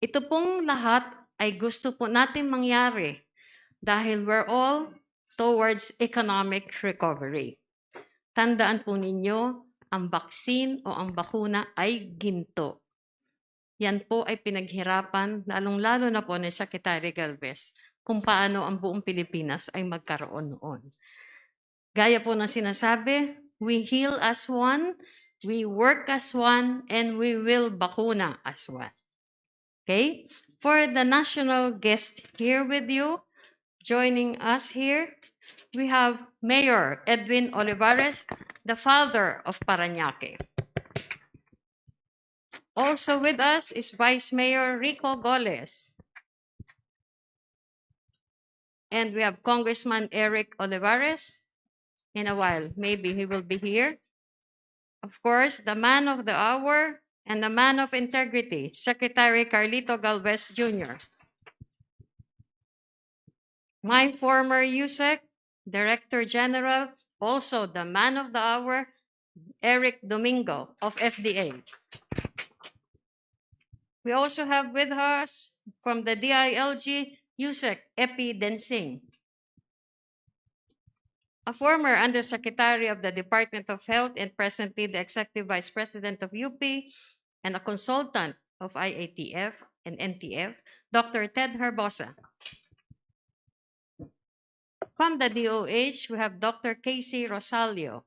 Ito pong lahat ay gusto po natin mangyari dahil we're all towards economic recovery. Tandaan po ninyo, ang vaccine o ang bakuna ay ginto. Yan po ay pinaghirapan, lalong-lalo na po ni Secretary Galvez, kung paano ang buong Pilipinas ay magkaroon noon. Gaya po ng sinasabi, we heal as one, we work as one, and we will bakuna as one. Okay? For the national guest here with you, joining us here, we have Mayor Edwin Olivares, the father of Parañaque. Also with us is Vice Mayor Rico Goles. And we have Congressman Eric Olivares. In a while, maybe he will be here. Of course, the man of the hour and the man of integrity, Secretary Carlito Galvez Jr. My former USEC Director General, also the man of the hour, Eric Domingo of FDA. We also have with us from the DILG, USEC Epidemic, a former Undersecretary of the Department of Health and presently the Executive Vice President of UP and a consultant of IATF and NTF, Dr. Ted Herbosa. From the DOH, we have Dr. Casey Rosalio.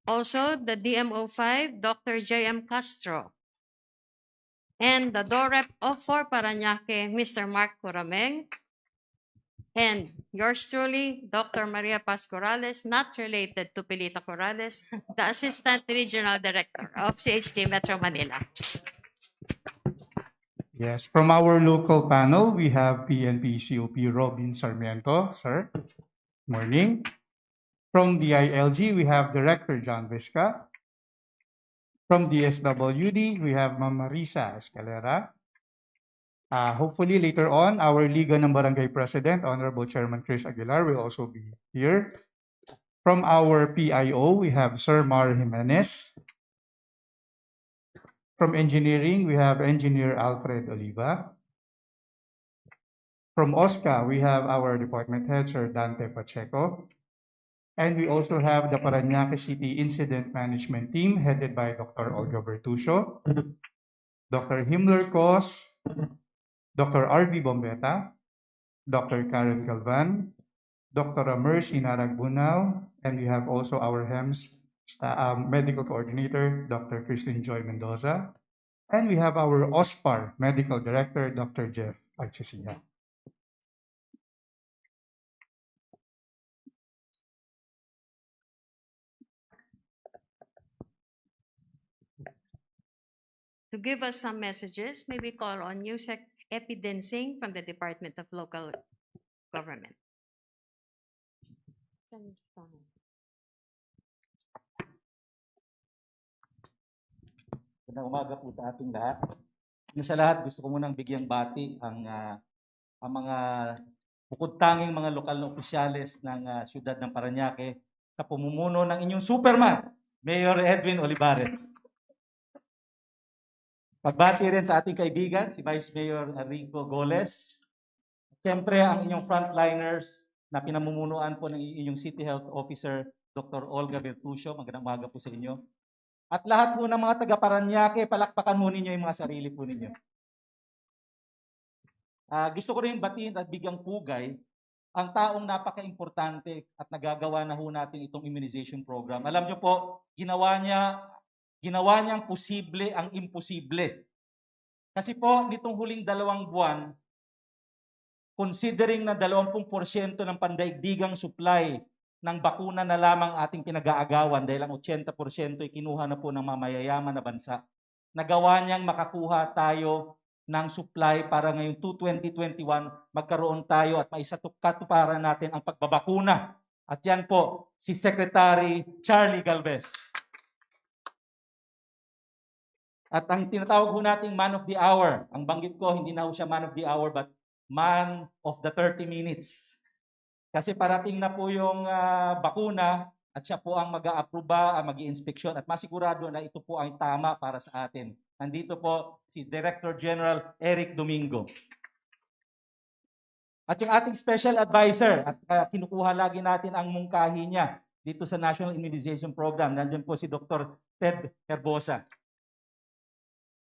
Also, the DMO5, Dr. J.M. Castro. And the DOREP of for Parañaque, Mr. Mark Corameng. And yours truly, Dr. Maria Paz Corrales, not related to Pilita Corrales, the Assistant Regional Director of CHD Metro Manila. Yes, from our local panel, we have PNP COP Robin Sarmiento, sir. Morning. From DILG, we have Director John Visca. From DSWD, we have Ma'am Marisa Escalera. Hopefully later on, our Liga ng Barangay President, Honorable Chairman Chris Aguilar, will also be here. From our PIO, we have Sir Mar Jimenez. From Engineering, we have Engineer Alfred Oliva. From OSCA, we have our Department Head, Sir Dante Pacheco. And we also have the Parañaque City Incident Management Team, headed by Dr. Olga Bertuccio, Dr. Himmler Kos, Dr. R.V. Bombeta, Dr. Karen Galvan, Dr. Amers Inaragbunao, and we have also our HEMS Medical Coordinator, Dr. Christine Joy Mendoza, and we have our OSPAR Medical Director, Dr. Jeff Agchisiya. To give us some messages, may we call on USEC Epidemic from the Department of Local Government. Magandang umaga po sa ating lahat. Sa lahat, gusto ko munang bigyang bati ang mga bukod tanging mga lokal na opisyales ng siyudad ng Parañaque sa pumumuno ng inyong Superman, Mayor Edwin Olivares. Pagbati rin sa ating kaibigan, si Vice Mayor Rico Goles. Siyempre, ang inyong frontliners na pinamumunuan po ng inyong City Health Officer, Dr. Olga Bertuccio. Magandang umaga po sa inyo. At lahat po ng mga taga-Parañaque, palakpakan mo ninyo yung mga sarili po ninyo. Gusto ko rin batiin at bigyang pugay ang taong napaka-importante at nagagawa na ho natin itong immunization program. Alam nyo po, ginawa niyang posible ang imposible. Kasi po, nitong huling 2 buwan, considering na 20% ng pandaigdigang supply ng bakuna na lamang ating pinag-aagawan dahil ang 80% ay kinuha na po ng mamayayaman na bansa, nagawa niyang makakuha tayo ng supply para ngayong 2021 magkaroon tayo at maisakatuparan natin ang pagbabakuna. At yan po, si Secretary Charlie Galvez. At ang tinatawag ho nating man of the hour, ang banggit ko, hindi na ho siya man of the hour, but man of the 30 minutes. Kasi parating na po yung bakuna at siya po ang mag-a-aproba, mag-i-inspeksyon at masigurado na ito po ang tama para sa atin. Nandito po si Director General Eric Domingo. At yung ating special advisor, at kinukuha lagi natin ang mungkahi niya dito sa National Immunization Program. Nandiyan po si Dr. Ted Herbosa.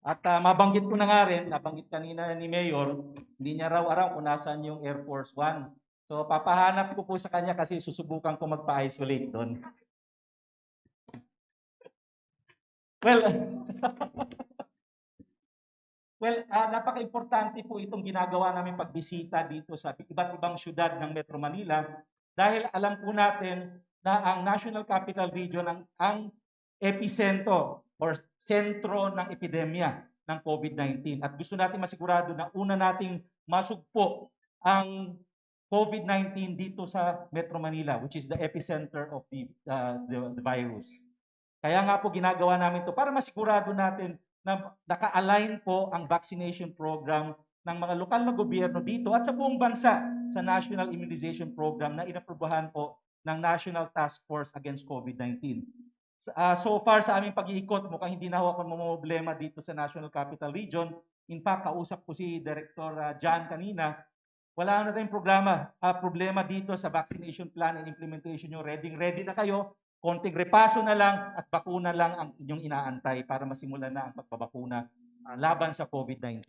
At mabanggit ko na nga rin, nabanggit kanina ni Mayor, hindi niya raw aram kung nasaan yung Air Force One. So papahanap ko po sa kanya kasi susubukan ko magpa-isolate doon. Napaka-importante po itong ginagawa namin pagbisita dito sa iba't ibang syudad ng Metro Manila dahil alam po natin na ang National Capital Region ang epicentro or sentro ng epidemya ng COVID-19. At gusto natin masigurado na una nating masugpo ang COVID-19 dito sa Metro Manila, which is the epicenter of the virus. Kaya nga po ginagawa namin ito para masigurado natin na naka-align po ang vaccination program ng mga lokal na gobyerno dito at sa buong bansa sa National Immunization Program na inaprubahan po ng National Task Force Against COVID-19. So far sa aming pag-iikot, mukhang hindi na ako problema dito sa National Capital Region. In fact, kausap ko si Director John kanina, wala na tayong problema dito sa vaccination plan and implementation nyo. Ready na kayo. Konting repaso na lang at bakuna lang ang inyong inaantay para masimulan na ang pagbabakuna laban sa COVID-19.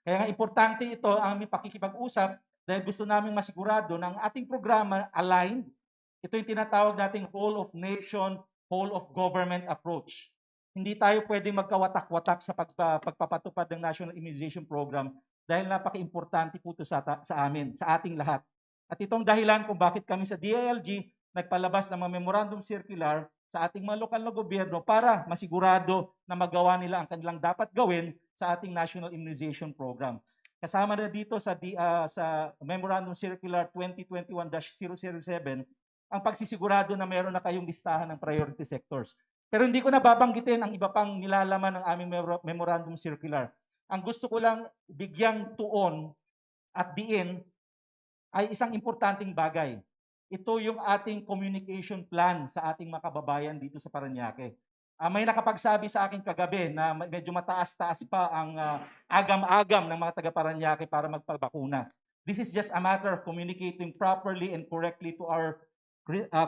Kaya nga importante ito ang aming pakikipag-usap dahil gusto namin masigurado na ang ating programa aligned. Ito yung tinatawag nating whole of nation, whole of government approach. Hindi tayo pwedeng magkawatak-watak sa pagpapatupad ng National Immunization Program dahil napaka-importante po ito sa amin, sa ating lahat. At itong dahilan kung bakit kami sa DILG nagpalabas ng mga memorandum circular sa ating mga lokal na gobyerno para masigurado na magawa nila ang kanilang dapat gawin sa ating National Immunization Program. Kasama na dito sa Memorandum Circular 2021-007 ang pagsisigurado na meron na kayong listahan ng priority sectors. Pero hindi ko na babanggitin ang iba pang nilalaman ng aming Memorandum Circular. Ang gusto ko lang bigyang tuon at diin ay isang importanteng bagay. Ito yung ating communication plan sa ating mga kababayan dito sa Parañaque. May nakapagsabi sa akin kagabi na medyo mataas-taas pa ang agam-agam ng mga taga-Parañaque para magpabakuna. This is just a matter of communicating properly and correctly to our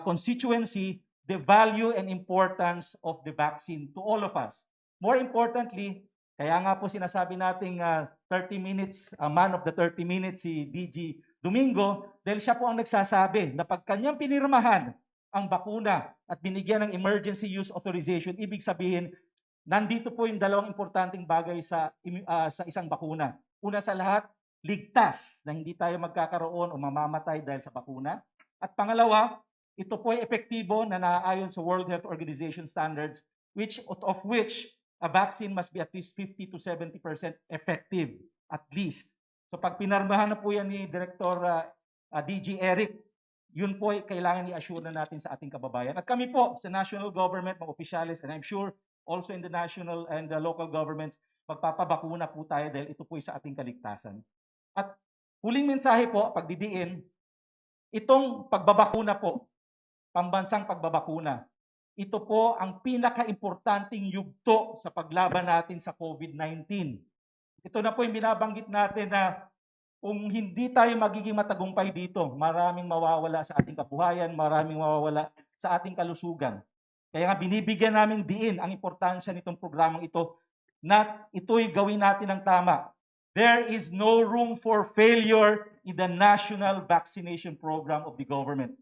constituency the value and importance of the vaccine to all of us. More importantly, kaya nga po sinasabi nating 30 minutes, man of the 30 minutes, si DG Domingo, dahil siya po ang nagsasabi na pag kanyang pinirmahan ang bakuna at binigyan ng emergency use authorization, ibig sabihin, nandito po yung dalawang importanteng bagay sa isang bakuna. Una sa lahat, ligtas na hindi tayo magkakaroon o mamamatay dahil sa bakuna. At pangalawa, ito po ay epektibo na naaayon sa World Health Organization standards, of which a vaccine must be at least 50 to 70% effective, at least. So pag pinarmahan na po yan ni Director DG Eric, yun po ay kailangan i-assure na natin sa ating kababayan. At kami po sa national government, mga opisyalis, and I'm sure also in the national and the local governments, magpapabakuna po tayo dahil ito po ay sa ating kaligtasan. At huling mensahe po, pagdidiin, itong pagbabakuna po, pambansang pagbabakuna, ito po ang pinaka-importanting yugto sa paglaban natin sa COVID-19. Ito na po yung binabanggit natin na kung hindi tayo magiging matagumpay dito, maraming mawawala sa ating kabuhayan, maraming mawawala sa ating kalusugan. Kaya nga binibigyan namin diin ang importansya nitong programang ito na ito'y gawin natin ng tama. There is no room for failure in the national vaccination program of the government.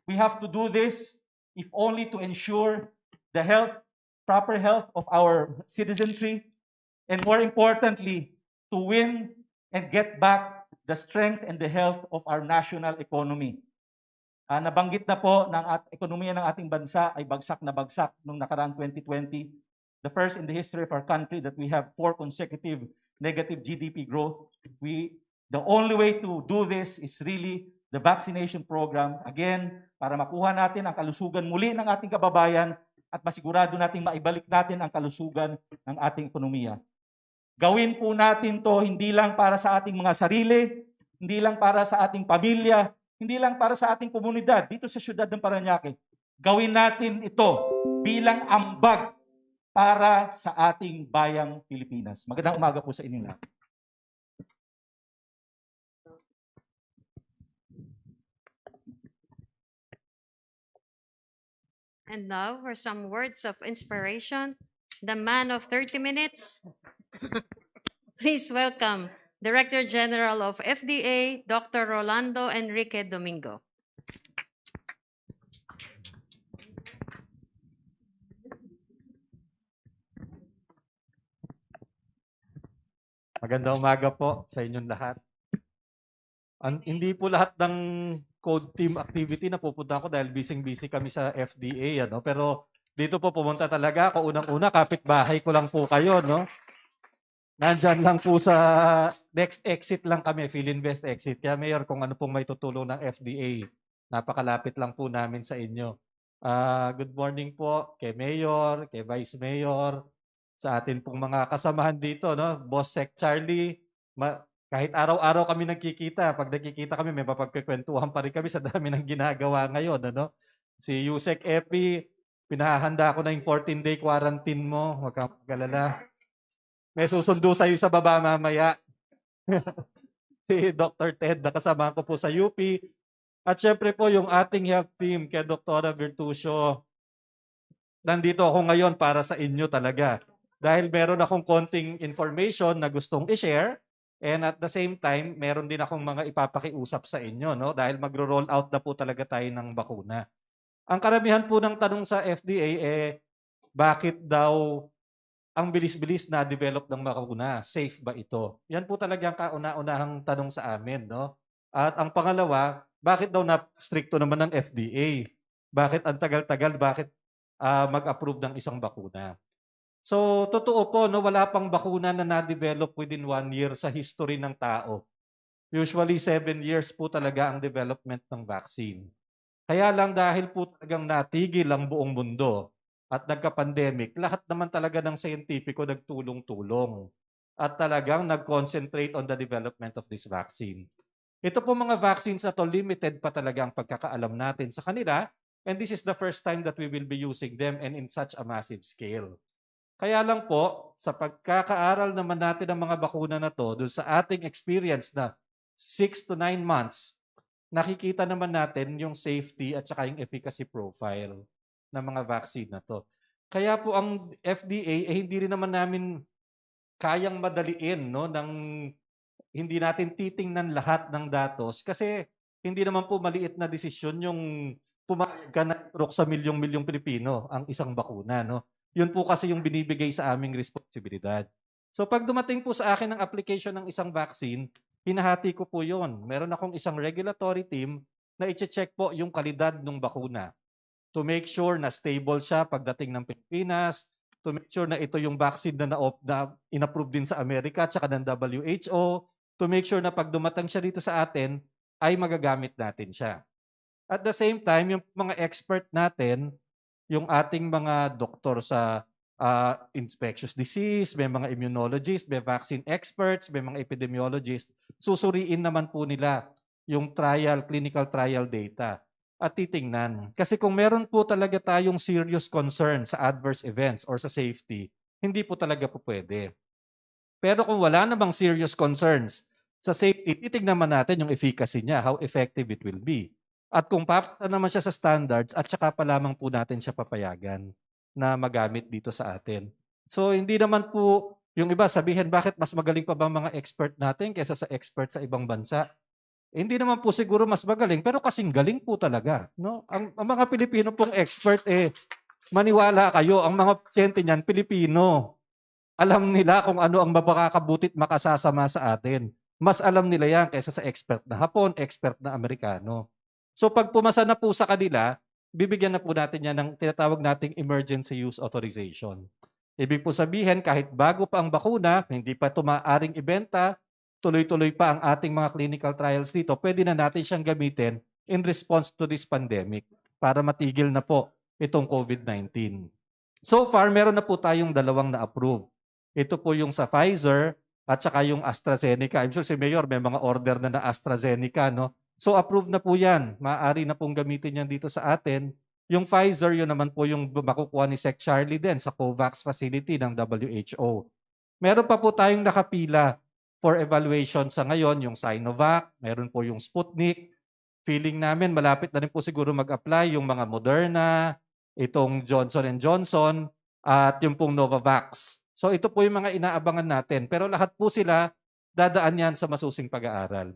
We have to do this if only to ensure the proper health of our citizenry, and more importantly, to win and get back the strength and the health of our national economy. Nabanggit na po ng ekonomiya ng ating bansa ay bagsak na bagsak noong nakaraang 2020. The first in the history of our country that we have 4 consecutive negative GDP growth. The only way to do this is really the vaccination program. Again, para makuha natin ang kalusugan muli ng ating kababayan at masigurado nating maibalik natin ang kalusugan ng ating ekonomiya. Gawin po natin to hindi lang para sa ating mga sarili, hindi lang para sa ating pamilya, hindi lang para sa ating komunidad dito sa siyudad ng Parañaque. Gawin natin ito bilang ambag para sa ating bayang Pilipinas. Magandang umaga po sa inyo lahat. And now for some words of inspiration, the man of 30 minutes. Please welcome Director General of FDA, Dr. Rolando Enrique Domingo. Magandang umaga po sa inyong lahat. Hindi po lahat ng code team activity na pupunta ako dahil busy kami sa FDA, ano? Pero dito po pumunta talaga ako unang-una, kapitbahay ko lang po kayo, no? Nandyan lang po sa next exit lang kami, Philinvest exit. Kaya Mayor, kung ano pong may tutulong ng FDA, napakalapit lang po namin sa inyo. Good morning po kay Mayor, kay Vice Mayor, sa atin pong mga kasamahan dito, no? Boss Sec Charlie, kahit araw-araw kami nagkikita, pag nagkikita kami, may mapagkikwentuhan pa rin kami sa dami ng ginagawa ngayon, ano? Si Yusek Epi, pinahahanda ko na yung 14-day quarantine mo, huwag kang mag-alala. May susundo sa'yo sa baba mamaya. Si Dr. Ted, nakasama ko po sa UP. At syempre po yung ating health team, kay Dr. Virtusio. Nandito ako ngayon para sa inyo talaga. Dahil meron akong konting information na gustong i-share. And at the same time, meron din akong mga ipapakiusap sa inyo, no? Dahil magro-roll out na po talaga tayo ng bakuna. Ang karamihan po ng tanong sa FDA bakit daw ang bilis-bilis na develop ng bakuna? Safe ba ito? Yan po talaga ang kauna-unahang tanong sa amin, no? At ang pangalawa, bakit daw na-stricto naman ng FDA? Bakit ang tagal-tagal? Bakit mag-approve ng isang bakuna? So, totoo po, no, wala pang bakuna na na-develop within 1 year sa history ng tao. Usually, 7 years po talaga ang development ng vaccine. Kaya lang dahil po talagang natigil ang buong mundo at nagka-pandemic, lahat naman talaga ng scientifico nagtulong-tulong at talagang nag-concentrate on the development of this vaccine. Ito po mga vaccines na to, limited pa talaga ang pagkakaalam natin sa kanila, and this is the first time that we will be using them and in such a massive scale. Kaya lang po, sa pagkakaaral naman natin ng mga bakuna na to, doon sa ating experience na 6 to 9 months, nakikita naman natin yung safety at saka yung efficacy profile ng mga vaccine na to. Kaya po ang FDA, hindi rin naman namin kayang madaliin, no, hindi natin titingnan lahat ng datos kasi hindi naman po maliit na desisyon yung pumayag ka na sa milyong-milyong Pilipino ang isang bakuna, no? Yun po kasi yung binibigay sa aming responsibilidad. So pag dumating po sa akin ang application ng isang vaccine, hinahati ko po yun. Meron akong isang regulatory team na i-check po yung kalidad ng bakuna to make sure na stable siya pagdating ng Pilipinas, to make sure na ito yung vaccine na in-approve din sa Amerika at saka ng WHO, to make sure na pag dumating siya dito sa atin, ay magagamit natin siya. At the same time, yung mga expert natin, yung ating mga doktor sa infectious disease, may mga immunologist, may vaccine experts, may mga epidemiologist, susuriin naman po nila yung clinical trial data at titingnan. Kasi kung meron po talaga tayong serious concern sa adverse events or sa safety, hindi po talaga po pwede. Pero kung wala namang serious concerns sa safety, titignan naman natin yung efficacy niya, how effective it will be. At kung papasa naman siya sa standards, at saka pa lamang po natin siya papayagan na magamit dito sa atin. So hindi naman po yung iba sabihin, bakit mas magaling pa ba mga expert natin kaysa sa expert sa ibang bansa? Hindi naman po siguro mas magaling, pero kasing galing po talaga. No? Ang mga Pilipino pong expert, maniwala kayo, ang mga pasyente niyan, Pilipino. Alam nila kung ano ang mapakakabutit makasasama sa atin. Mas alam nila yan kaysa sa expert na Hapon, expert na Amerikano. So pag pumasa na po sa kanila, bibigyan na po natin yan ng tinatawag nating emergency use authorization. Ibig po sabihin, kahit bago pa ang bakuna, hindi pa ito maaaring ibenta, tuloy-tuloy pa ang ating mga clinical trials dito, pwede na natin siyang gamitin in response to this pandemic para matigil na po itong COVID-19. So far, meron na po tayong 2 na-approve. Ito po yung sa Pfizer at saka yung AstraZeneca. I'm sure si Mayor may mga order na AstraZeneca, no? So approved na po yan. Maaari na pong gamitin yan dito sa atin. Yung Pfizer, yun naman po yung makukuha ni Sec. Charlie din sa COVAX facility ng WHO. Meron pa po tayong nakapila for evaluation sa ngayon, yung Sinovac, meron po yung Sputnik. Feeling namin malapit na rin po siguro mag-apply yung mga Moderna, itong Johnson & Johnson, at yung pong Novavax. So ito po yung mga inaabangan natin. Pero lahat po sila dadaan yan sa masusing pag-aaral.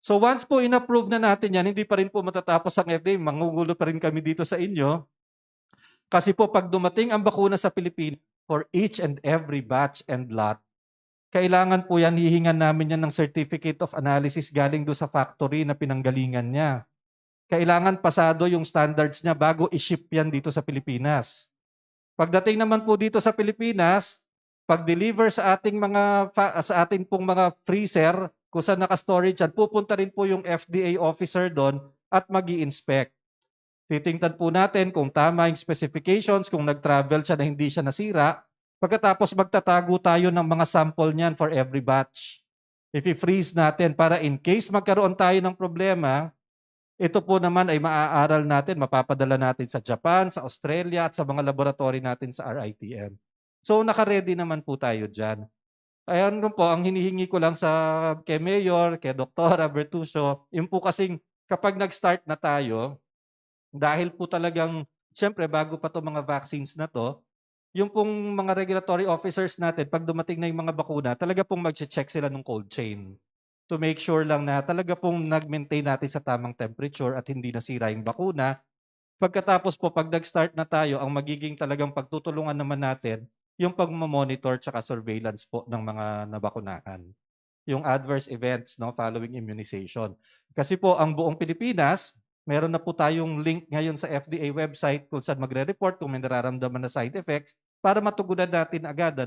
So once po in-approve na natin yan, hindi pa rin po matatapos ang FDA. Mangugulo pa rin kami dito sa inyo. Kasi po pag dumating ang bakuna sa Pilipinas, for each and every batch and lot, kailangan po yan, hihingan namin yan ng Certificate of Analysis galing doon sa factory na pinanggalingan niya. Kailangan pasado yung standards niya bago i-ship yan dito sa Pilipinas. Pagdating naman po dito sa Pilipinas, pag-deliver sa ating sa ating pong mga freezer, kung saan naka-storage yan, pupunta rin po yung FDA officer doon at mag-i-inspect. Titingnan po natin kung tama yung specifications, kung nag-travel siya na hindi siya nasira. Pagkatapos magtatago tayo ng mga sample niyan for every batch. I-freeze natin para in case magkaroon tayo ng problema, ito po naman ay maaaral natin, mapapadala natin sa Japan, sa Australia, at sa mga laboratory natin sa RITM. So naka-ready naman po tayo dyan. Ayan po, ang hinihingi ko lang kay Mayor, kay Dr. Bertuccio, yung po kasing kapag nag-start na tayo, dahil po talagang, syempre bago pa to mga vaccines na to, yung pong mga regulatory officers natin, pag dumating na yung mga bakuna, talaga pong mag-check sila ng cold chain to make sure lang na talaga pong nag-maintain natin sa tamang temperature at hindi nasira yung bakuna. Pagkatapos po, pag nag-start na tayo, ang magiging talagang pagtutulungan naman natin, yung pag-monitor tsaka surveillance po ng mga nabakunahan. Yung adverse events following immunization. Kasi po, ang buong Pilipinas, meron na po tayong link ngayon sa FDA website kung saan magre-report kung may nararamdaman na side effects para matugunan natin agad.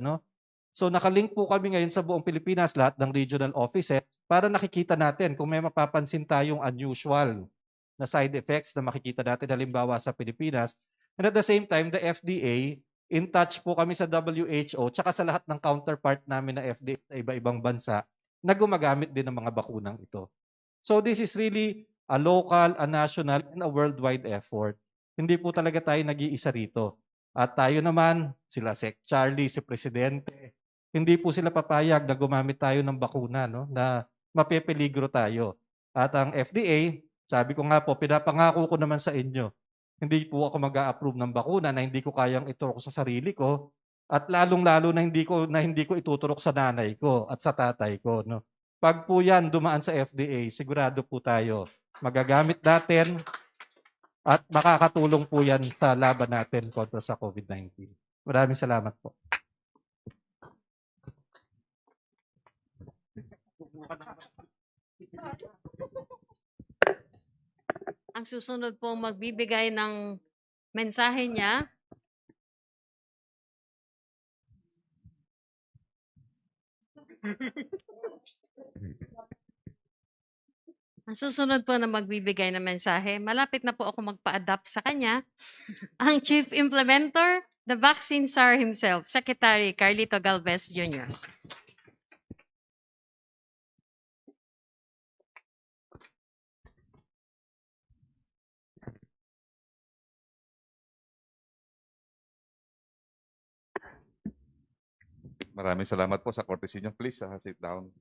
So nakalink po kami ngayon sa buong Pilipinas, lahat ng regional offices, para nakikita natin kung may mapapansin tayong unusual na side effects na makikita natin halimbawa sa Pilipinas. And at the same time, the FDA, in touch po kami sa WHO tsaka sa lahat ng counterpart namin na FDA sa iba-ibang bansa na gumagamit din ng mga bakunang ito. So this is really a local, a national, and a worldwide effort. Hindi po talaga tayo nag-iisa rito. At tayo naman, sila Sec. Charlie, si Presidente, hindi po sila papayag na gumamit tayo ng bakuna na mapepeligro tayo. At ang FDA, sabi ko nga po, pinapangako ko naman sa inyo, hindi po ako mag-a-approve ng bakuna na hindi ko kayang iturok sa sarili ko at lalong-lalo na hindi ko ituturok sa nanay ko at sa tatay ko. Pag po yan dumaan sa FDA, sigurado po tayo magagamit natin at makakatulong po yan sa laban natin kontra sa COVID-19. Maraming salamat po. Ang susunod po magbibigay ng mensahe niya, ang susunod po na magbibigay ng mensahe, malapit na po ako magpa-adapt sa kanya, ang Chief Implementer, the Vaccine Czar himself, Secretary Carlito Galvez Jr. Maraming salamat po sa courtesy niyo. Please, sit down.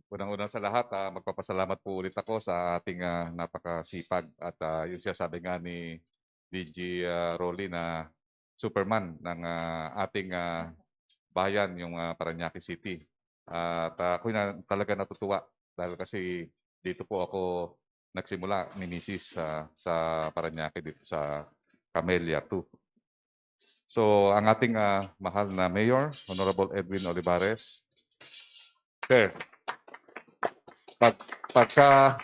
Unang-una sa lahat, magpapasalamat po ulit ako sa ating napakasipag at yung sinasabi nga ni DG Rolly na Superman ng ating bayan, yung Parañaque City. At ako talaga natutuwa dahil kasi dito po ako nagsimula ni Mrs. sa Parañaque dito sa Camellia 2. So ang ating mahal na Mayor, Honorable Edwin Olivares, Sir, pagka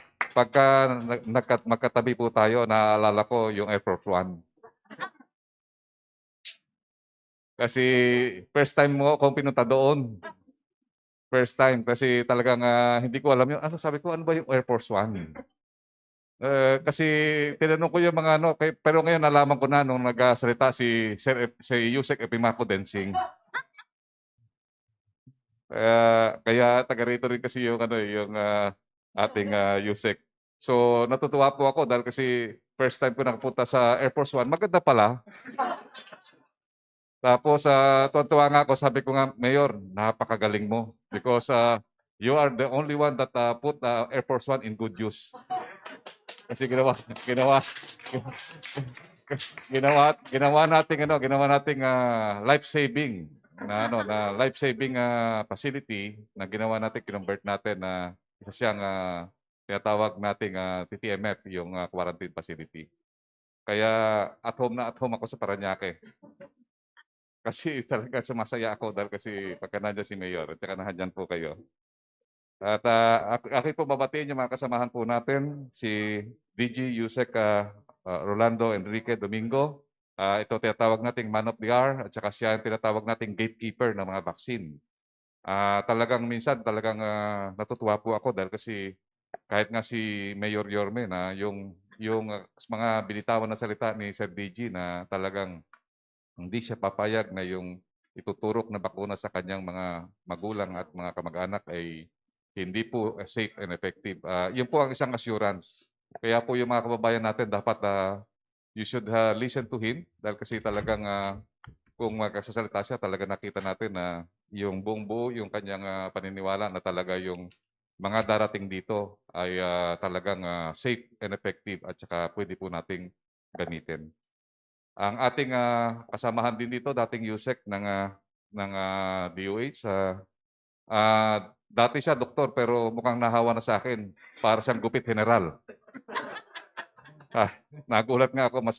magkatabi po tayo, naalala ko yung Air Force One. Kasi first time mo akong pinunta doon. First time kasi talagang hindi ko alam yung sabi ko, ano ba yung Air Force One? Kasi tinanong ko yung mga pero ngayon nalaman ko na nung nagsalita si Yusek Epimaco Densing. Kaya taga rito rin kasi yung ano, yung ating USEC. So natutuwa po ako dahil kasi first time ko nakapunta sa Air Force One. Maganda pala. Tapos tuwa nga ako, sabi ko nga, Mayor, napakagaling mo because you are the only one that put Air Force One in good use. Kasi ginawa nating life-saving life-saving facility na ginawa natin, kinonvert natin na isa siyang tinatawag nating TTMF, yung quarantine facility. Kaya at home ako sa Parañaque. Kasi talaga sumasaya ako dahil kasi pagka nandiyan si Mayor at saka nandiyan po kayo. At akin po babatiin yung mga kasamahan po natin, si DG Yusek Rolando Enrique Domingo. Ito tinatawag nating man of the hour at saka siya ang tinatawag nating gatekeeper ng mga vaccine. Talagang minsan natutuwa po ako dahil kasi kahit nga si Mayor Yorme na yung mga binitawan na salita ni Sir DG na talagang hindi siya papayag na yung ituturok na bakuna sa kanyang mga magulang at mga kamag-anak ay hindi po safe and effective. Yun po ang isang assurance. Kaya po yung mga kababayan natin dapat you should listen to him dahil kasi talagang kung magsasalita siya, talaga nakita natin na yung buong buo, yung kanyang paniniwala na talaga yung mga darating dito ay talagang safe and effective at saka pwede po nating gamitin. Ang ating kasamahan din dito, dating USEC ng DOH, dati siya doktor pero mukhang nahawa na sa akin para siyang gupit general. Nagulat nga ako, mas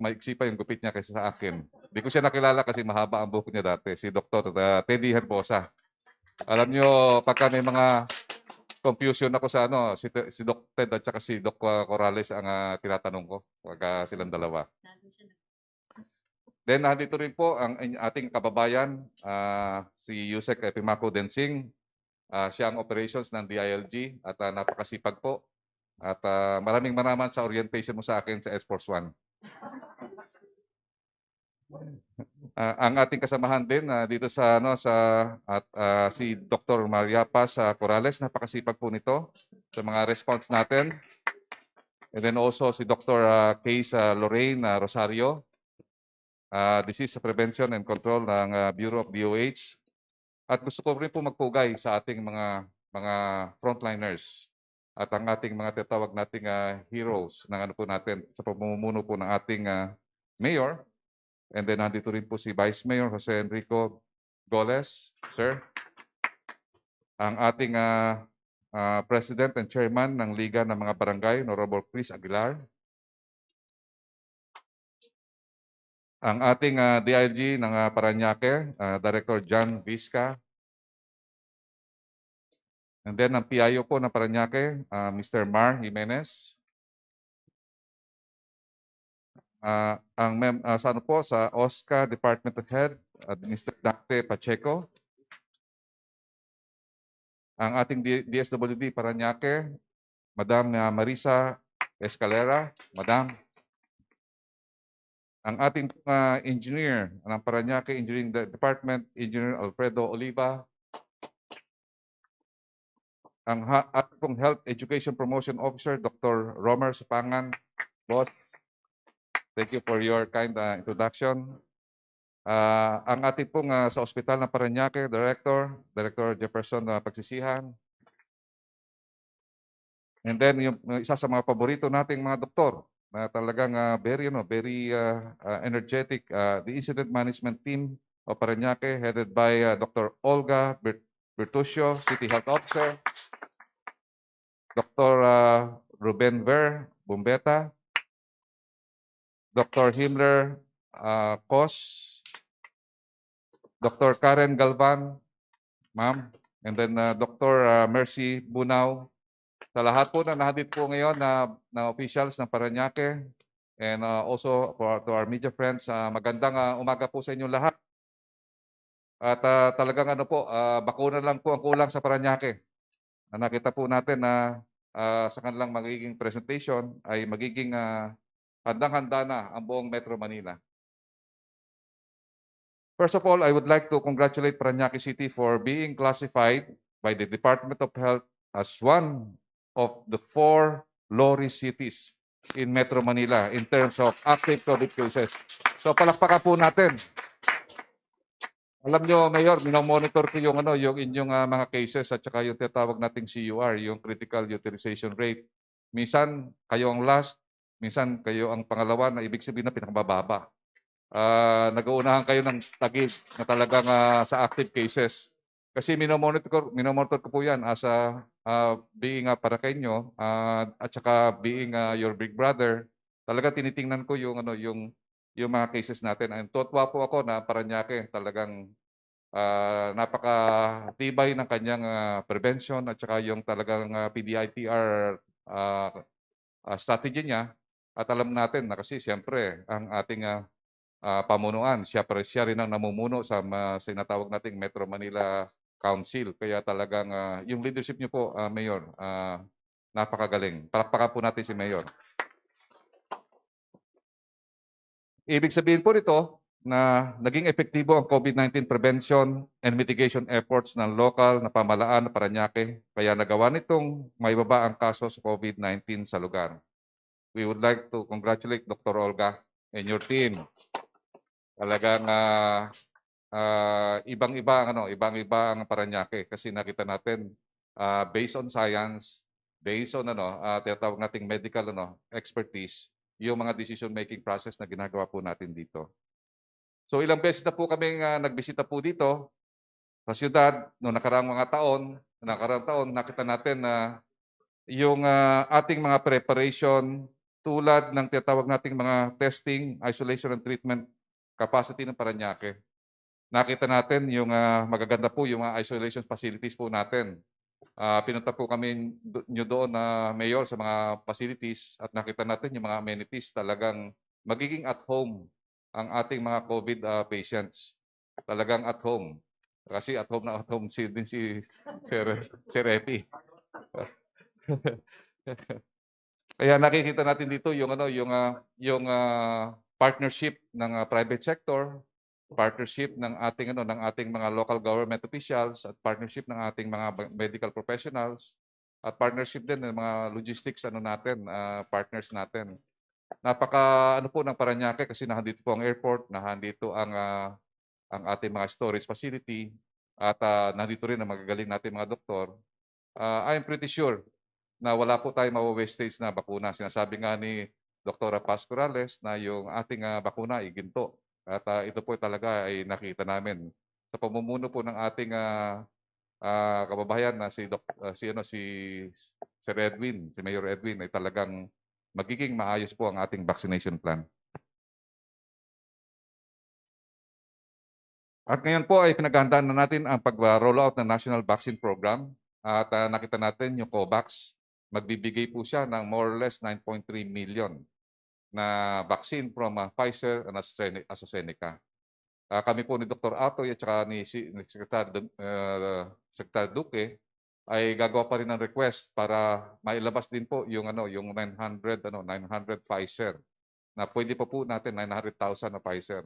maiksi pa yung gupit niya kaysa sa akin. Hindi ko siya nakilala kasi mahaba ang buhok niya dati, si Dr. Teddy Herbosa. Alam niyo, pagka may mga confusion ako sa si Doc Ted at saka si Doc Corrales ang tinatanong ko pagka silang dalawa. Then nandito rin po ang ating kababayan, si Yusek Epimaco Densing. Siya ang operations ng DILG at napakasipag po. At maraming sa orientation mo sa akin sa Air Force One. Ang ating kasamahan din dito si Dr. Maria Paz Corrales, napakasipag po nito sa mga response natin. And then also si Dr. Case Lorraine Rosario, Disease Prevention and Control ng Bureau of DOH. At gusto ko rin po magpugay sa ating mga frontliners at ang ating mga tinatawag nating heroes ng po natin sa pamumuno po ng ating mayor. And then nandito rin po si Vice Mayor Jose Enrico Goles, sir. Ang ating President and Chairman ng Liga ng mga Barangay, Honorable Chris Aguilar. Ang ating DILG ng Parañaque, Director John Vizca. And then ang PIO po ng Parañaque, Mr. Mar Jimenez. Sa OSCA Department Head, Mr. Dante Pacheco. Ang ating DSWD Parañaque, Madam Marisa Escalera, Madam. Ang ating engineer ng Parañaque Engineering Department, Engineer Alfredo Oliva. Ang ating Health Education Promotion Officer, Dr. Romer Supangan. Boss, thank you for your kind introduction. Ang ating pong sa Ospital ng Parañaque, Director Jefferson Pagsisihan. And then yung isa sa mga paborito nating mga doktor na talagang very energetic, the Incident Management Team of Parañaque headed by Dr. Olga Bertuccio, City Health Officer. Dr. Ruben Ver Bumbeta, Dr. Himmler Kos, Dr. Karen Galvan, ma'am, and then Dr. Mercy Bunaw. Sa lahat po na nahadit po ngayon na officials ng Parañaque and also to our media friends, magandang umaga po sa inyo lahat. At talagang bakuna lang po ang kulang sa Parañaque. Nakita po natin na sa kanilang magiging presentation ay magiging handang-handa na ang buong Metro Manila. First of all, I would like to congratulate Parañaque City for being classified by the Department of Health as one of the 4 low-risk cities in Metro Manila in terms of active COVID cases. So palakpakan po natin. Alam nyo, Mayor, minomonitor ko yung, yung inyong mga cases at saka yung tinatawag nating CUR, yung critical utilization rate. Minsan, kayo ang last, minsan kayo ang pangalawa na ibig sabihin na pinakabababa. Nag-uunahan kayo ng tagig na talagang sa active cases. Kasi minomonitor ko po yan as being Paraqueño at saka being your big brother. Talaga tinitingnan ko yung yung mga cases natin. And tuwa po ako na Parañaque talagang napakatibay ng kanyang prevention at saka yung talagang PDITR strategy niya. At alam natin na kasi siyempre ang ating pamunuan, siya rin ang namumuno sa sinatawag nating Metro Manila Council. Kaya talagang yung leadership niyo po, Mayor, napakagaling. Palakpakan po natin si Mayor. Ibig sabihin po nito na naging epektibo ang COVID-19 prevention and mitigation efforts ng local na pamahalaan na Parañaque, kaya nagawa nitong maibaba ang kaso sa COVID-19 sa lugar. We would like to congratulate Dr. Olga and your team. Talagang ibang-iba ang Parañaque kasi nakita natin based on science, based on tinatawag nating medical expertise, yung mga decision-making process na ginagawa po natin dito. So ilang beses na po kami nagbisita po dito sa syudad noong nakaraang taon, nakita natin na yung ating mga preparation tulad ng tinatawag nating mga testing, isolation and treatment capacity ng Parañaque. Nakita natin yung magaganda po yung mga isolation facilities po natin. Pinunta po kami doon na mayor sa mga facilities at nakita natin yung mga amenities talagang magiging at home ang ating mga COVID patients. Talagang at home. Kasi at home na at home din si Sir Epi. Kaya nakikita natin dito yung partnership ng private sector, partnership ng ating mga local government officials at partnership ng ating mga medical professionals at partnership din ng mga logistics partners natin. Napaka po ng Parañaque kasi nandito po ang airport, nandito ang ating mga storage facility at nandito rin ang magagaling natin mga doktor. I'm pretty sure na wala po tayong mawa-wastage na bakuna. Sinasabi nga ni Dr. Pascurales na yung ating bakuna ay ginto. At ito po talaga ay nakita namin sa pamumuno po ng ating kababayan na si Sir Edwin, si Mayor Edwin ay talagang magiging maayos po ang ating vaccination plan. At ngayon po ay pinaghahandaan na natin ang pag-roll out ng National Vaccine Program at nakita natin yung COVAX. Magbibigay po siya ng more or less 9.3 million na vaccine from Pfizer and AstraZeneca. Kami po ni Dr. Atoy at saka ni Secretary Duque ay gagawa pa rin ng request para mailabas din po yung 900 Pfizer na pwede pa po natin 900,000 na Pfizer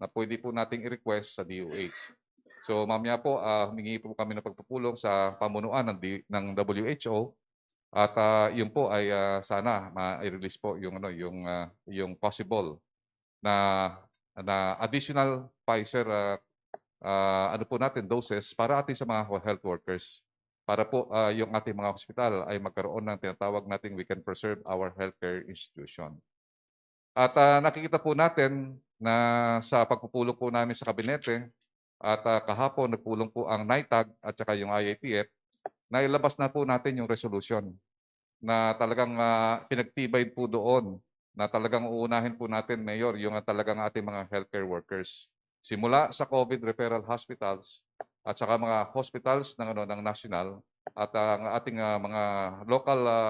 na pwede po nating i-request sa DOH. So mamaya po humingi po kami ng pagpupulong sa pamunuan ng WHO at yun po ay sana ma-release po yung possible na additional Pfizer doses para atin sa mga health workers para po yung ating mga hospital ay magkaroon ng tinatawag nating we can preserve our healthcare institution. At nakikita po natin na sa pagpupulong po namin sa kabinete at kahapon nagpulong po ang NITAG at saka yung IATF na ilabas na po natin yung resolution na talagang pinagtibay po doon na talagang uunahin po natin, Mayor, yung talagang ating mga healthcare workers. Simula sa COVID referral hospitals at saka mga hospitals ng national at ang ating mga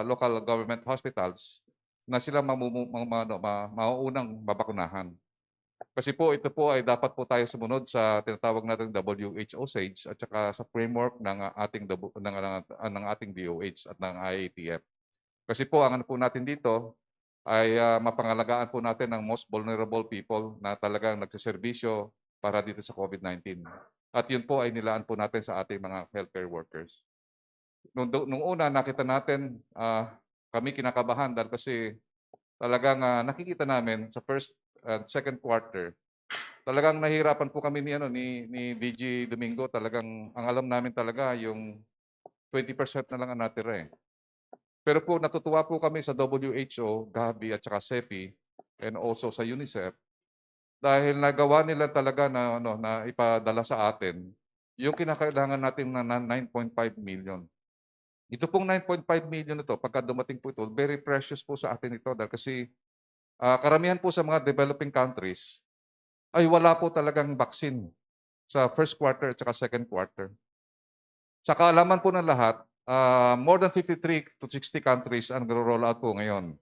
local government hospitals na sila mauunang mabakunahan. Kasi po ito po ay dapat po tayo sumunod sa tinatawag nating WHO SAGE at saka sa framework ng ating DOH at ng IATF. Kasi po ang po natin dito ay mapangalagaan po natin ang most vulnerable people na talagang nagseserbisyo para dito sa COVID-19. At yun po ay nilaan po natin sa ating mga healthcare workers. Nung una, nakita natin, kami kinakabahan dahil kasi talagang nakikita namin sa first and second quarter, talagang nahihirapan po kami ni DG Domingo. Talagang ang alam namin talaga yung 20% na lang ang natira eh. Pero po natutuwa po kami sa WHO, Gavi at saka CEPI and also sa UNICEF dahil nagawa nila talaga na ipadala sa atin yung kinakailangan natin na 9.5 million. Ito pong 9.5 million ito, pagka dumating po ito, very precious po sa atin ito dahil kasi karamihan po sa mga developing countries ay wala po talagang vaccine sa first quarter at saka second quarter. Sa kaalaman po ng lahat, more than 53 to 60 countries ang roll out po ngayon.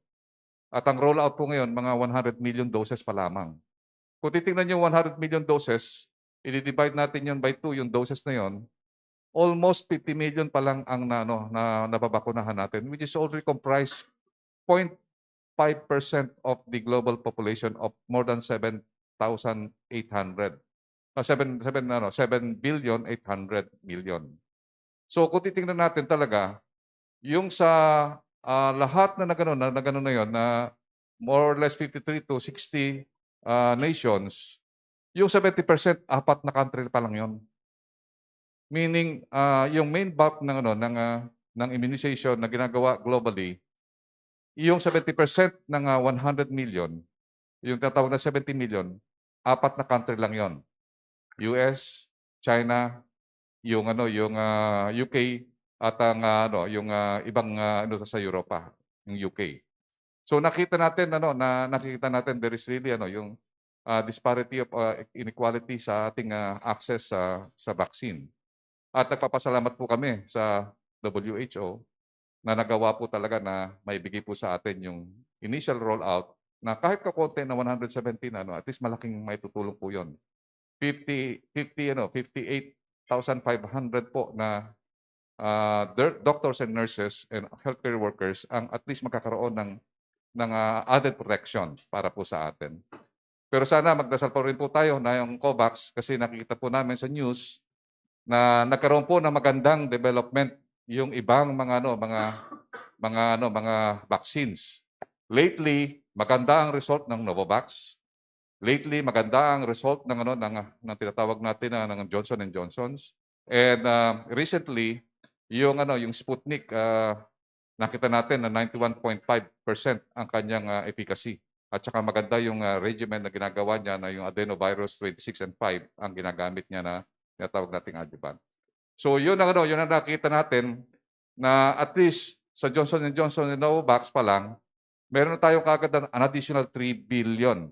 At ang rollout po ngayon, mga 100 million doses pa lamang. Kung titingnan yung 100 million doses, i-divide natin yun by 2, yung doses na yun, almost 50 million pa lang ang nababakunahan natin, which is already comprised 0.5% of the global population of more than 7,800. 7,800,000,000. So kung titingnan natin talaga, yung sa lahat na gano'n na yun, na more or less 53 to 60 nations, yung 70%, 4 na country pa lang yun. Meaning, yung main bulk ng immunization na ginagawa globally, yung 70% ng 100 million, yung tatawag na 70 million, 4 na country lang yon. US, China, yung UK at ang yung ibang sa Europa, yung UK. So nakita natin there is really yung disparity of inequality sa ating access sa vaccine. At nagpapasalamat po kami sa WHO na nagawa po talaga na maibigay po sa atin yung initial rollout na kahit kakonti na 117 at least malaking maitutulong po yon. 58,500 po na doctors and nurses and healthcare workers ang at least magkakaroon ng added protection para po sa atin. Pero sana magdasal po rin po tayo na yung COVAX kasi nakikita po namin sa news na nagkaroon po ng magandang development yung ibang mga vaccines. Lately, maganda ang result ng Novavax. Lately, maganda ang result ng tinatawag natin ng Johnson & Johnson's. And recently, yung Sputnik, nakita natin na 91.5% ang kanyang efficacy. At saka maganda yung regimen na ginagawa niya na yung adenovirus 26 and 5 ang ginagamit niya na tinatawag nating adjuvant. So yun ang nakita natin na at least sa Johnson & Johnson and Novavax pa lang, meron na tayong kagad an additional 3 billion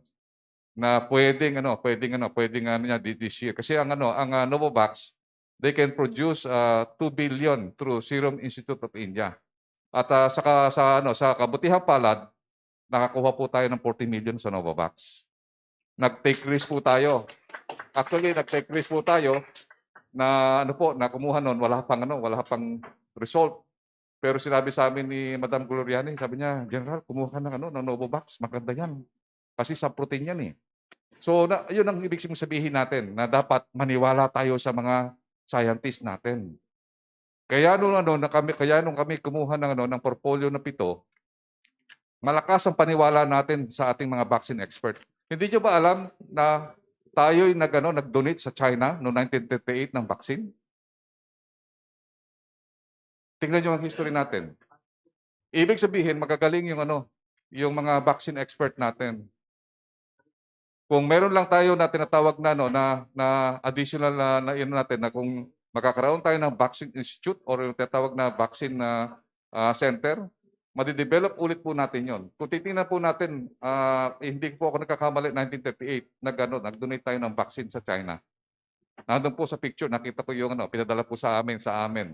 na pwedeng niya this year. Kasi ang Novavax, they can produce 2 billion through Serum Institute of India. At sa kabutihang palad, nakakuha po tayo ng 40 million sa Novavax. Nag-take risk po tayo. Actually, nag-take risk po tayo na na kumuha noon, wala pang result. Pero sinabi sa amin ni Madam Gloriani, sabi niya, General, kumuha ka ng Novavax, maganda yan. Kasi sa protein yan eh. So, yun ang ibig sabihin natin na dapat maniwala tayo sa mga scientists natin. Kaya nung kami kumuha ng portfolio na 7, malakas ang paniwala natin sa ating mga vaccine expert. Hindi niyo ba alam na tayo'y nag-donate sa China noong 1938 ng vaccine? Tingnan niyo ang history natin. Ibig sabihin, magagaling yung mga vaccine expert natin. Kung meron lang tayo na tinatawag na additional natin na kung magkakaroon tayo ng vaccine institute or yung tinatawag na vaccine center, madidevelop ulit po natin yon. Kung titingnan po natin, hindi po ako nagkakamali, 1938, nag-donate tayo ng vaccine sa China. Nandun po sa picture, nakita ko yung pinadala po sa amin.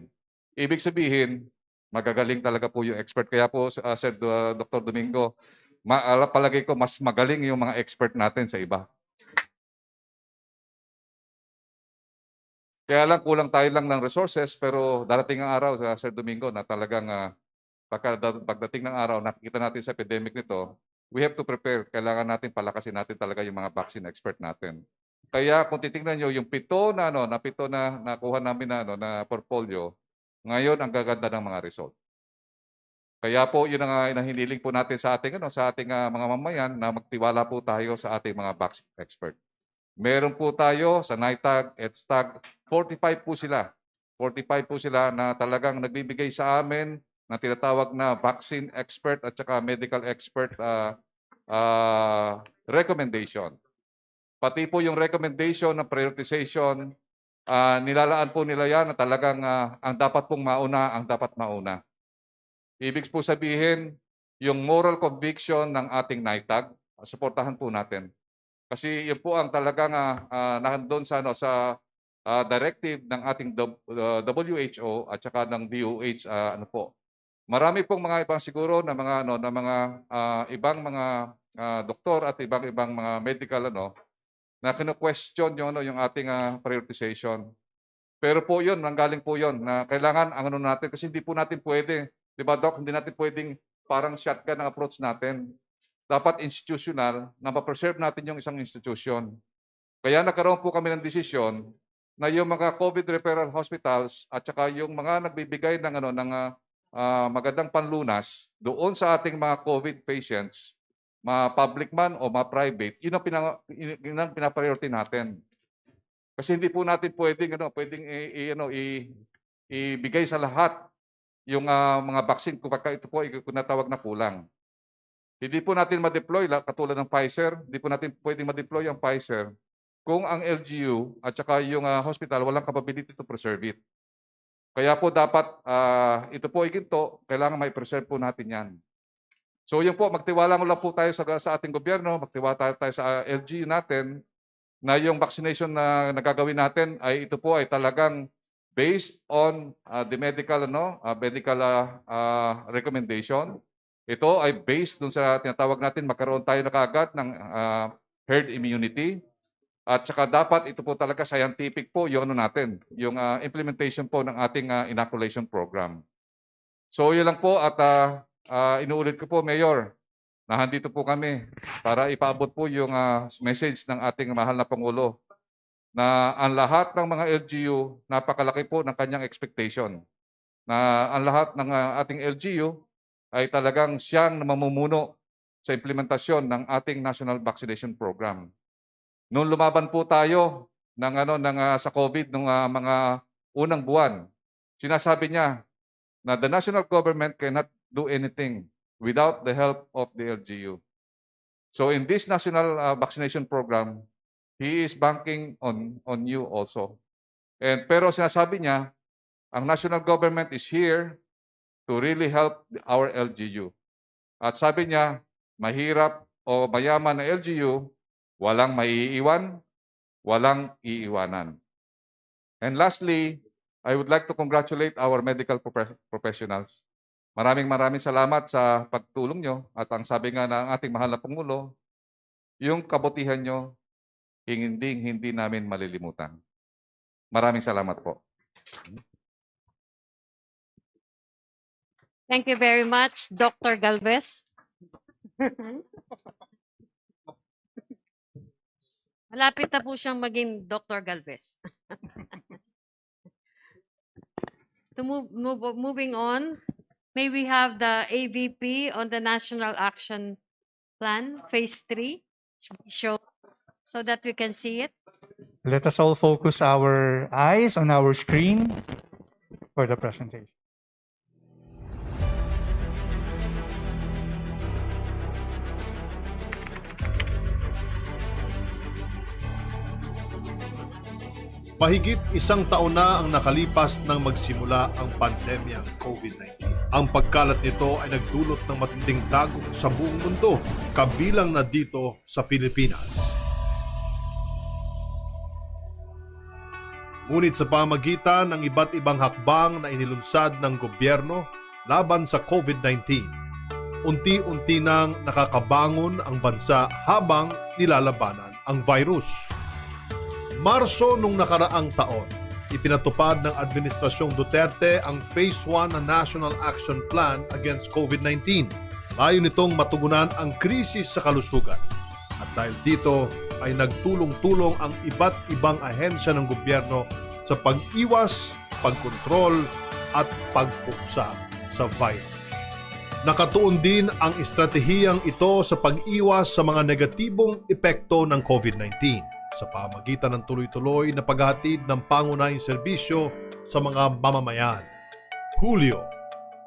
Ibig sabihin, magagaling talaga po yung expert. Kaya po, Sir Dr. Domingo, palagay ko mas magaling yung mga expert natin sa iba. Kaya lang kulang tayo lang ng resources, pero darating ang araw, Sir Domingo, na talagang pagdating ng araw, nakikita natin sa epidemic nito, we have to prepare. Kailangan natin palakasin natin talaga yung mga vaccine expert natin. Kaya kung titingnan nyo, yung pito na nakuha namin na portfolio, ngayon ang gaganda ng mga result. Kaya po yun ang hiniling po natin sa ating mga mamayan na magtiwala po tayo sa ating mga vaccine expert. Meron po tayo sa NITAG, EDSTAG, 45 po sila. 45 po sila na talagang nagbibigay sa amin ng tinatawag na vaccine expert at saka medical expert recommendation. Pati po yung recommendation ng prioritization, nilalaan po nila yan na talagang ang dapat pong mauna, ang dapat mauna. Ibig po sabihin, yung moral conviction ng ating NITAG, suportahan po natin. Kasi yun po ang talagang nandun sa directive ng ating WHO at saka ng DOH Marami pong mga ibang siguro na mga ibang mga doktor at ibang mga medical na kino-question yung ating prioritization. Pero po yun, nanggaling po yun na kailangan ang natin kasi hindi po natin pwede, di ba Doc, hindi natin pwedeng parang shotgun ang approach natin. Dapat institutional na ma-preserve natin yung isang institution. Kaya nagkaroon po kami ng desisyon na yung mga COVID referral hospitals at saka yung mga nagbibigay ng magandang panlunas doon sa ating mga COVID patients, public man o private, yun ang pinapriority natin. Kasi hindi po natin pwedeng ibigay sa lahat yung mga vaccine kung ito po ay natawag na kulang. Hindi po natin ma-deploy katulad ng Pfizer, hindi po natin pwedeng ma-deploy ang Pfizer kung ang LGU at saka yung hospital walang capability to preserve it. Kaya po dapat ito po ay ginto, kailangan mai-preserve po natin yan. So yun po, magtiwala lang po tayo sa ating gobyerno, magtiwala tayo sa LGU natin na yung vaccination na nagagawin natin ay ito po ay talagang based on the medical recommendation. Ito ay based dun sa tinatawag natin magkaroon tayo na kaagad ng herd immunity. At saka dapat ito po talaga scientific po yung yung implementation po ng ating inoculation program. So yun lang po at inuulit ko po, Mayor, na handito po kami para ipaabot po yung message ng ating mahal na Pangulo na ang lahat ng mga LGU, napakalaki po ng kanyang expectation. Na ang lahat ng ating LGU ay talagang siyang mamumuno sa implementasyon ng ating National Vaccination Program. Noong lumaban po tayo sa COVID nung mga unang buwan, sinasabi niya na the national government cannot do anything without the help of the LGU. So in this national vaccination program, he is banking on you also. Pero sinasabi niya, ang national government is here to really help our LGU. At sabi niya, mahirap o mayaman na LGU, walang maiiwan, walang iiwanan. And lastly, I would like to congratulate our medical professionals. Maraming salamat sa pagtulong nyo at ang sabi nga ng ating mahal na Pangulo, yung kabutihan nyo, hindi namin malilimutan. Maraming salamat po. Thank you very much, Dr. Galvez. Malapit na po siyang maging Dr. Galvez. Moving on, may we have the AVP on the National Action Plan, Phase 3, show so that we can see it. Let us all focus our eyes on our screen for the presentation. Mahigit isang taon na ang nakalipas nang magsimula ang pandemyang COVID-19. Ang pagkalat nito ay nagdulot ng matinding dagok sa buong mundo, kabilang na dito sa Pilipinas. Ngunit sa pamagitan ng iba't ibang hakbang na inilunsad ng gobyerno laban sa COVID-19, unti-unti nang nakakabangon ang bansa habang nilalabanan ang virus. Marso nung nakaraang taon, ipinatupad ng Administrasyong Duterte ang Phase 1 na National Action Plan against COVID-19. Layo nitong matugunan ang krisis sa kalusugan. At dahil dito, ay nagtulong-tulong ang iba't ibang ahensya ng gobyerno sa pag-iwas, pagkontrol at pagpuksa sa virus. Nakatuon din ang estratehiyang ito sa pag-iwas sa mga negatibong epekto ng COVID-19 sa pamamagitan ng tuloy-tuloy na paghahatid ng pangunahing serbisyo sa mga mamamayan. Hulyo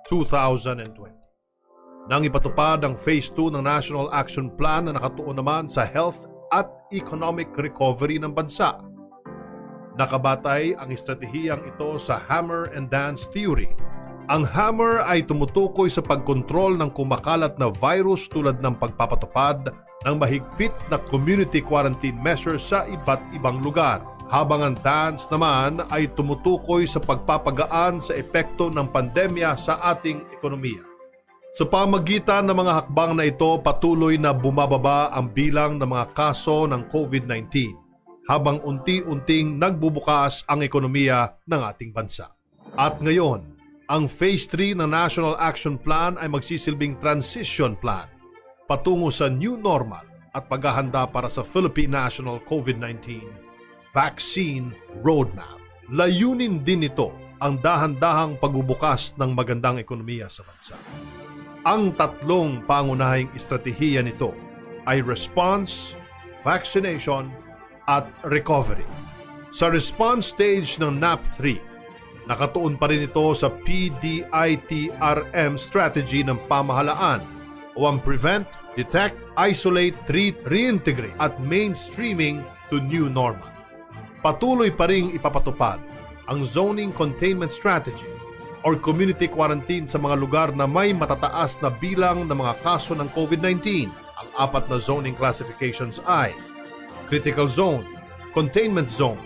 2020. Nang ipatupad ang Phase 2 ng National Action Plan na nakatuon naman sa health at economic recovery ng bansa. Nakabatay ang estratehiyang ito sa Hammer and Dance Theory. Ang hammer ay tumutukoy sa pagkontrol ng kumakalat na virus tulad ng pagpapatupad ng mahigpit na community quarantine measures sa iba't ibang lugar. Habang ang dance naman ay tumutukoy sa pagpapagaan sa epekto ng pandemya sa ating ekonomiya. Sa pamagitan ng mga hakbang na ito, patuloy na bumababa ang bilang ng mga kaso ng COVID-19 habang unti-unting nagbubukas ang ekonomiya ng ating bansa. At ngayon, ang Phase 3 ng National Action Plan ay magsisilbing transition plan patungo sa new normal at paghahanda para sa Philippine National COVID-19 Vaccine Roadmap. Layunin din nito ang dahan-dahang pagbubukas ng magandang ekonomiya sa bansa. Ang tatlong pangunahing estratehiya nito ay response, vaccination, at recovery. Sa response stage ng NAP3, nakatuon pa rin ito sa PDITRM strategy ng pamahalaan o ang prevent, detect, isolate, treat, reintegrate at mainstreaming to new normal. Patuloy pa ring ipapatupad ang zoning containment strategy or community quarantine sa mga lugar na may matataas na bilang ng mga kaso ng COVID-19. Ang apat na zoning classifications ay critical zone, containment zone,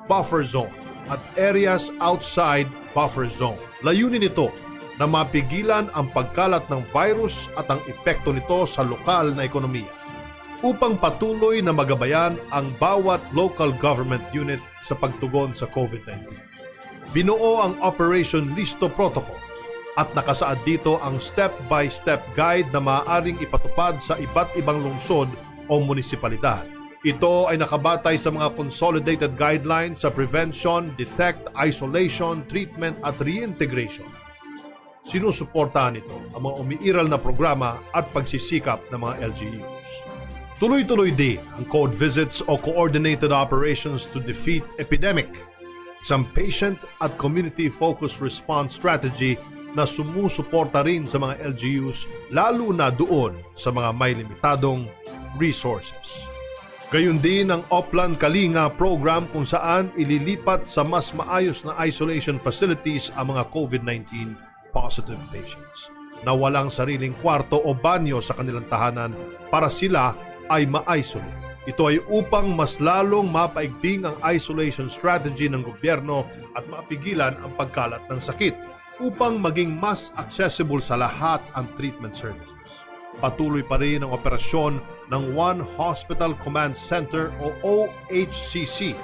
buffer zone, at areas outside buffer zone. Layunin nito na mapigilan ang pagkalat ng virus at ang epekto nito sa lokal na ekonomiya upang patuloy na magabayan ang bawat local government unit sa pagtugon sa COVID-19. Binuo ang Operation Listo Protocols at nakasaad dito ang step-by-step guide na maaaring ipatupad sa iba't ibang lungsod o munisipalidad. Ito ay nakabatay sa mga consolidated guidelines sa prevention, detect, isolation, treatment at reintegration. Sinusuportahan nito ang mga umiiral na programa at pagsisikap ng mga LGUs. Tuloy-tuloy din ang code visits o coordinated operations to defeat epidemic, isang patient at community-focused response strategy na sumusuporta rin sa mga LGUs lalo na doon sa mga may limitadong resources. Gayun din ang Oplan Kalinga program kung saan ililipat sa mas maayos na isolation facilities ang mga COVID-19 positive patients na walang sariling kwarto o banyo sa kanilang tahanan para sila ay ma-isolate. Ito ay upang mas lalong mapaigting ang isolation strategy ng gobyerno at mapigilan ang pagkalat ng sakit upang maging mas accessible sa lahat ang treatment services. Patuloy pa rin ang operasyon ng One Hospital Command Center o OHCC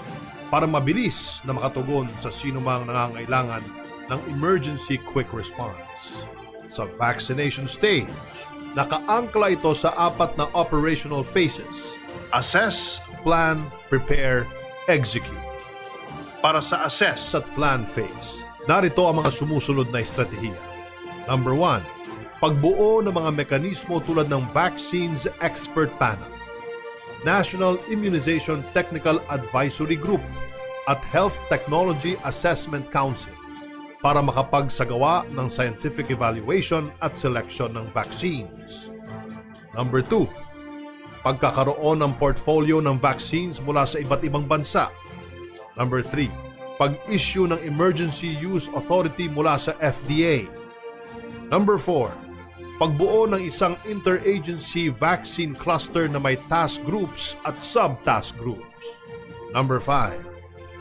para mabilis na makatugon sa sinumang nangangailangan ng emergency quick response. Sa vaccination stage, nakaangkla ito sa 4 na operational phases: assess, plan, prepare, execute. Para sa assess at plan phase, narito ang mga sumusunod na estratehiya. Number 1, pagbuo ng mga mekanismo tulad ng Vaccines Expert Panel, National Immunization Technical Advisory Group, at Health Technology Assessment Council para makapagsagawa ng scientific evaluation at selection ng vaccines. Number 2, pagkakaroon ng portfolio ng vaccines mula sa iba't ibang bansa. Number 3, pag-issue ng Emergency Use Authority mula sa FDA. Number 4, pagbuo ng isang interagency vaccine cluster na may task groups at sub-task groups. Number 5,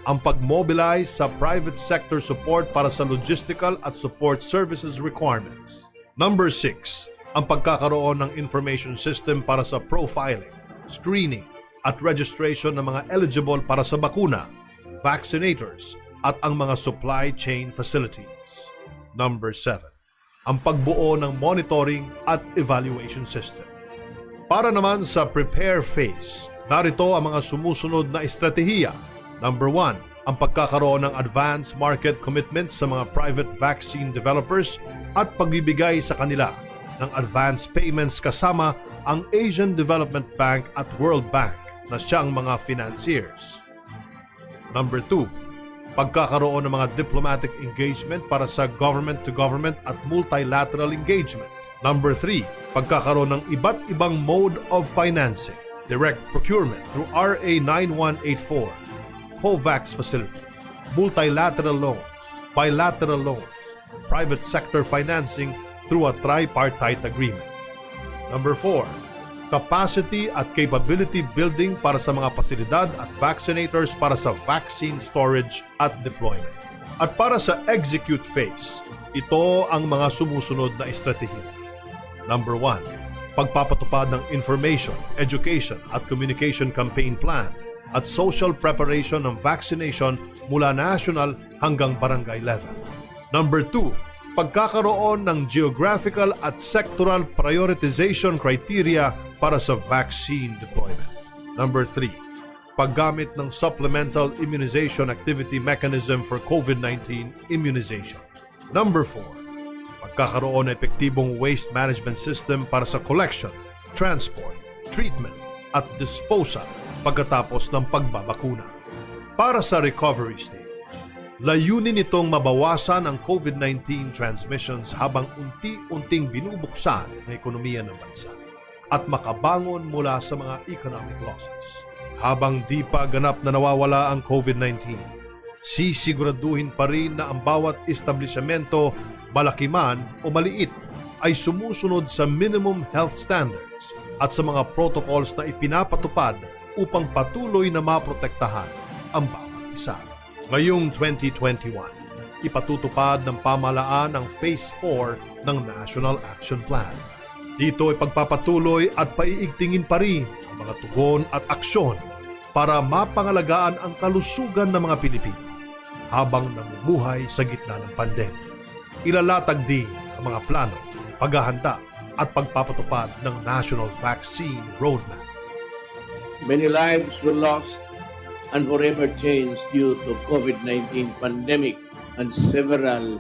ang pag-mobilize sa private sector support para sa logistical at support services requirements. Number 6, ang pagkakaroon ng information system para sa profiling, screening, at registration ng mga eligible para sa bakuna, vaccinators, at ang mga supply chain facilities. Number 7, ang pagbuo ng monitoring at evaluation system. Para naman sa prepare phase, Narito ang mga sumusunod na estratehiya. Number 1, ang pagkakaroon ng advance market commitment sa mga private vaccine developers at pagbibigay sa kanila ng advance payments kasama ang Asian Development Bank at World Bank na siyang mga financiers. Number 2, pagkakaroon ng mga diplomatic engagement para sa government-to-government at multilateral engagement. Number 3, pagkakaroon ng iba't ibang mode of financing, direct procurement through RA 9184, COVAX facility, multilateral loans, bilateral loans, private sector financing through a tripartite agreement. Number 4, capacity at capability building para sa mga pasilidad at vaccinators para sa vaccine storage at deployment. At para sa execute phase, ito ang mga sumusunod na estratehiya. Number 1, pagpapatupad ng information, education at communication campaign plan at social preparation ng vaccination mula national hanggang barangay level. Number 2, pagkakaroon ng geographical at sectoral prioritization criteria para sa vaccine deployment. Number 3, paggamit ng supplemental immunization activity mechanism for COVID-19 immunization. Number 4, pagkakaroon ng epektibong waste management system para sa collection, transport, treatment at disposal pagkatapos ng pagbabakuna. Para sa recovery stage, layunin nitong mabawasan ang COVID-19 transmissions habang unti-unting binubuksan ang ekonomiya ng bansa at makabangon mula sa mga economic losses. Habang di pa ganap na nawawala ang COVID-19, sisiguraduhin pa rin na ang bawat establishmento, malaki man o maliit, ay sumusunod sa minimum health standards at sa mga protocols na ipinapatupad upang patuloy na maprotektahan ang bawat isa. Ngayong 2021, ipatutupad ng pamahalaan ang Phase 4 ng National Action Plan. Dito ay pagpapatuloy at paiigtingin pa rin ang mga tugon at aksyon para mapangalagaan ang kalusugan ng mga Pilipino habang namumuhay sa gitna ng pandemya. Ilalatag din ang mga plano, paghahanda at pagpapatupad ng National Vaccine Roadmap. Many lives were lost and forever changed due to COVID-19 pandemic and several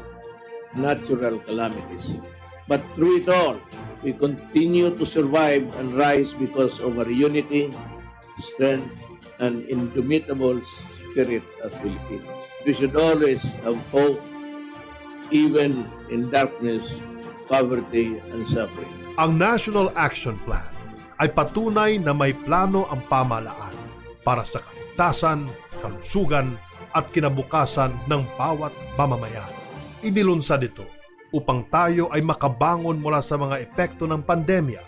natural calamities. But through it all, we continue to survive and rise because of our unity, strength, and indomitable spirit as Filipinos. We should always have hope, even in darkness, poverty, and suffering. Ang National Action Plan ay patunay na may plano ang pamahalaan para sa kaligtasan, kalusugan at kinabukasan ng bawat mamamayan. Inilunsad ito upang tayo ay makabangon mula sa mga epekto ng pandemya.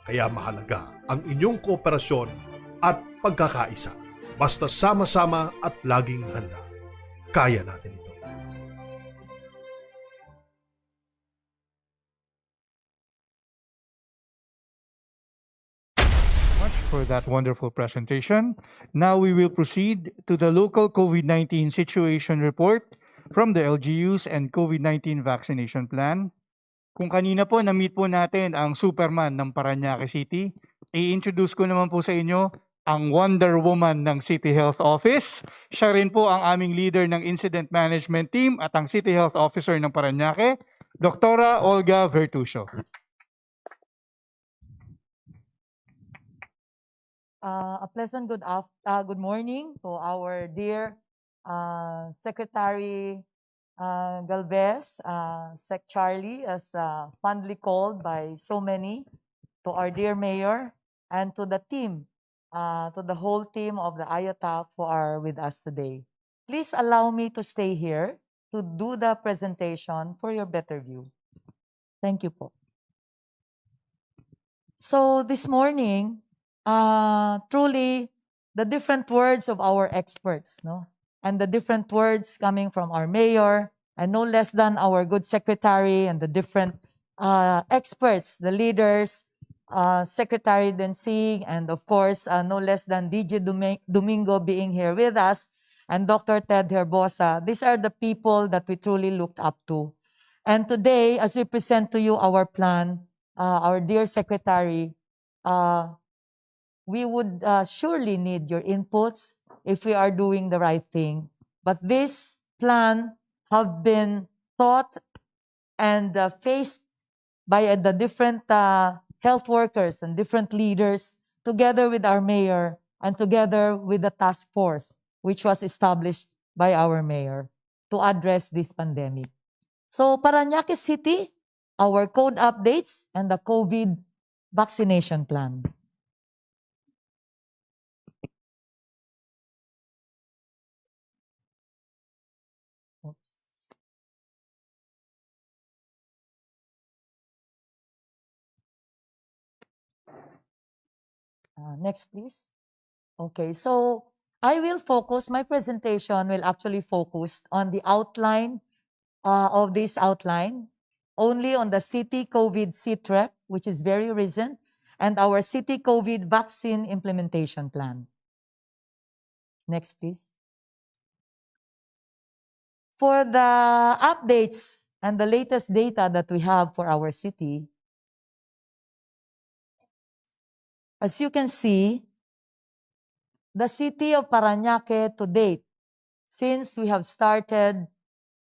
Kaya mahalaga ang inyong kooperasyon at pagkakaisa. Basta sama-sama at laging handa. Kaya natin ito. For that wonderful presentation. Now we will proceed to the local COVID-19 situation report from the LGUs and COVID-19 vaccination plan. Kung kanina po, na-meet po natin ang Superman ng Parañaque City, i-introduce ko naman po sa inyo ang Wonder Woman ng City Health Office. Siya rin po ang aming leader ng Incident Management Team at ang City Health Officer ng Parañaque, Dr. Olga Vertusio. A pleasant good morning to our dear Secretary Galvez, Sec Charlie, as fondly called by so many, to our dear Mayor, and to the team, to the whole team of the IATF who are with us today. Please allow me to stay here to do the presentation for your better view. Thank you po. So this morning, truly the different words of our experts, no? And the different words coming from our mayor, and no less than our good secretary and the different experts, the leaders, Secretary Densig, and of course, no less than DJ Domingo being here with us, and Dr. Ted Herbosa. These are the people that we truly looked up to. And today, as we present to you our plan, our dear secretary, we would surely need your inputs if we are doing the right thing. But this plan have been thought and faced by the different health workers and different leaders together with our mayor and together with the task force which was established by our mayor to address this pandemic. So Parañaque City, our code updates and the COVID vaccination plan. Oops. Next, please. Okay, so I will focus, my presentation will actually focus on the outline of this outline, only on the city COVID C.O.D.E, which is very recent, and our city COVID vaccine implementation plan. Next, please. For the updates and the latest data that we have for our city, as you can see, the city of Parañaque to date, since we have started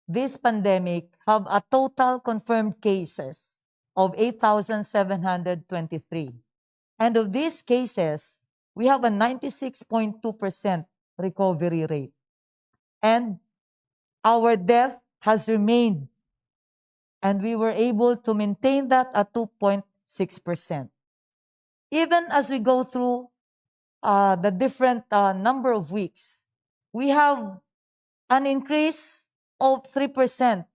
this pandemic, have a total confirmed cases of 8,723. And of these cases, we have a 96.2% recovery rate. And our death has remained, and we were able to maintain that at 2.6%. Even as we go through the different number of weeks, we have an increase of 3%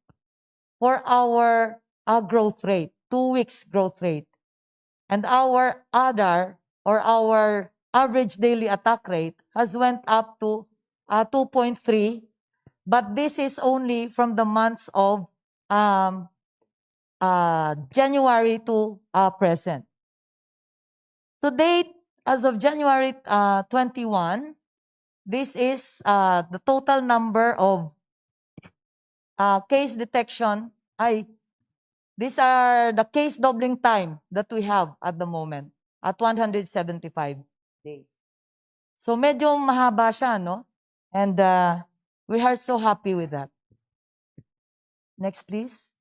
for our growth rate, 2 weeks growth rate. And our ADAR, or our average daily attack rate, has went up to 2.3, but this is only from the months of January to present. To date, as of January 21, this is the total number of case detection. These are the case doubling time that we have at the moment at 175 days. So medyo mahaba siya, no? And we are so happy with that. Next, please.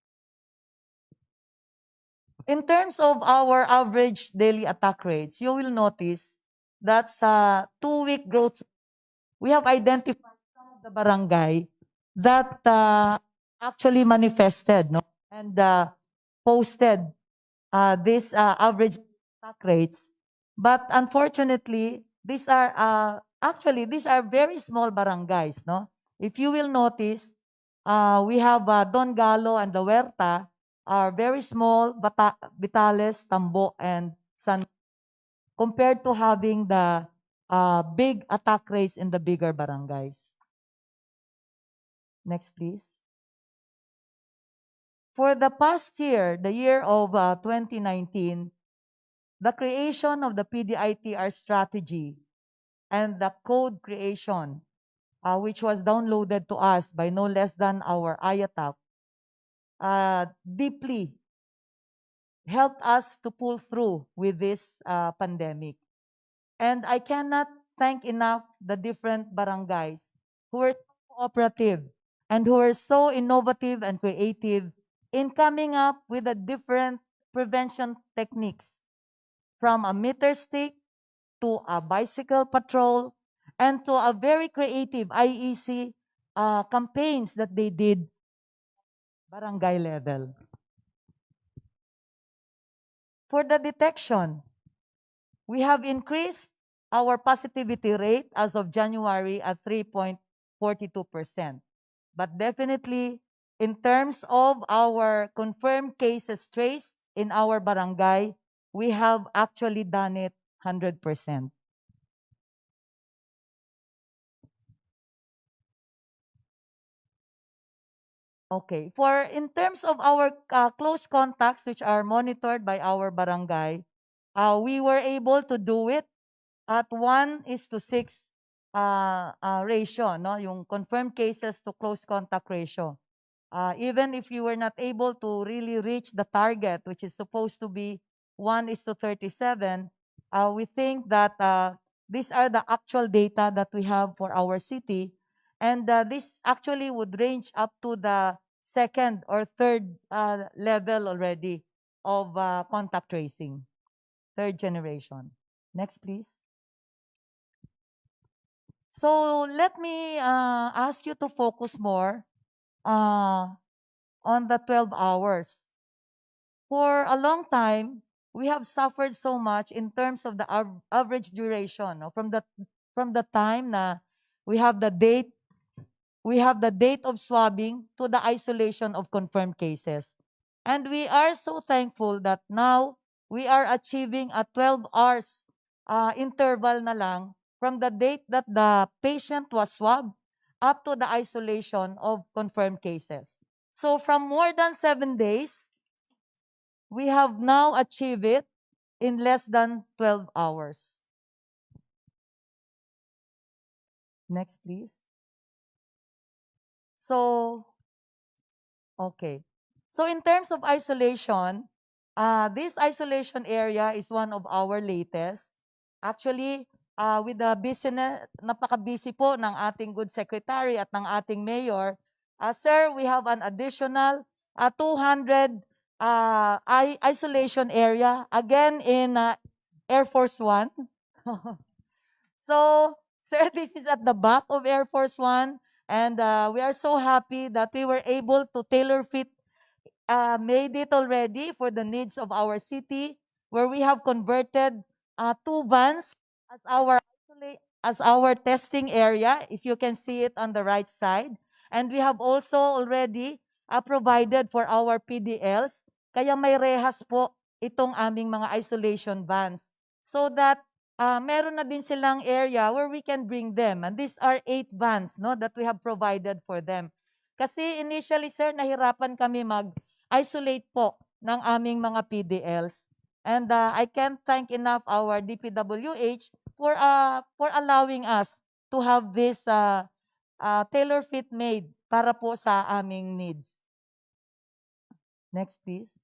In terms of our average daily attack rates, you will notice that's a 2-week growth. We have identified some of the barangay that actually manifested, no? And posted this average attack rates. But unfortunately, these are very small barangays, no? If you will notice, we have Don Galo and La Huerta are very small, Vitales, Tambo, and San, compared to having the big attack rates in the bigger barangays. Next, please. For the past year, the year of 2019, the creation of the PDITR strategy and the code creation, which was downloaded to us by no less than our IATF, deeply helped us to pull through with this pandemic. And I cannot thank enough the different barangays who were so cooperative and who were so innovative and creative in coming up with the different prevention techniques, from a meter stick to a bicycle patrol and to a very creative IEC campaigns that they did barangay level. For the detection, we have increased our positivity rate as of January at 3.42%. But definitely, in terms of our confirmed cases traced in our barangay, we have actually done it 100%. Okay, in terms of our close contacts, which are monitored by our barangay, we were able to do it at 1:6 ratio, no? Yung confirmed cases to close contact ratio. Even if you were not able to really reach the target, which is supposed to be 1:37, we think that these are the actual data that we have for our city. And this actually would range up to the second or third level already of contact tracing, third generation. Next, please. So let me ask you to focus more on the 12 hours. For a long time, we have suffered so much in terms of the average duration, no? From the time na we have the date of swabbing to the isolation of confirmed cases. And we are so thankful that now we are achieving a 12 hours interval na lang from the date that the patient was swabbed up to the isolation of confirmed cases. So from more than 7 days, we have now achieved it in less than 12 hours. Next, please. So, okay. So in terms of isolation, this isolation area is one of our latest. Actually, with the busyness, napaka-busy po ng ating good secretary at ng ating mayor, sir, we have an additional 200 isolation area, again in Air Force One. So, sir, this is at the back of Air Force One, and we are so happy that we were able to tailor-fit made it already for the needs of our city, where we have converted 2 vans as our testing area, if you can see it on the right side. And we have also already provided for our PDLs, kaya may rehas po itong aming mga isolation vans. So that meron na din silang area where we can bring them. And these are 8 vans, no, that we have provided for them. Kasi initially, sir, nahirapan kami mag-isolate po ng aming mga PDLs. And I can't thank enough our DPWH for allowing us to have this tailor-fit made para po sa aming needs. Next, please.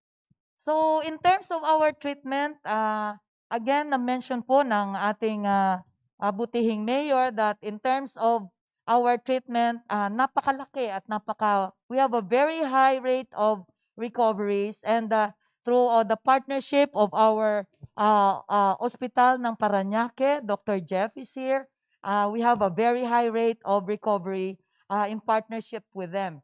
So, in terms of our treatment, again, na-mention po ng ating butihing mayor that in terms of our treatment, napakalaki at we have a very high rate of recoveries, and through the partnership of our hospital ng Parañaque, Dr. Jeff is here, we have a very high rate of recovery in partnership with them.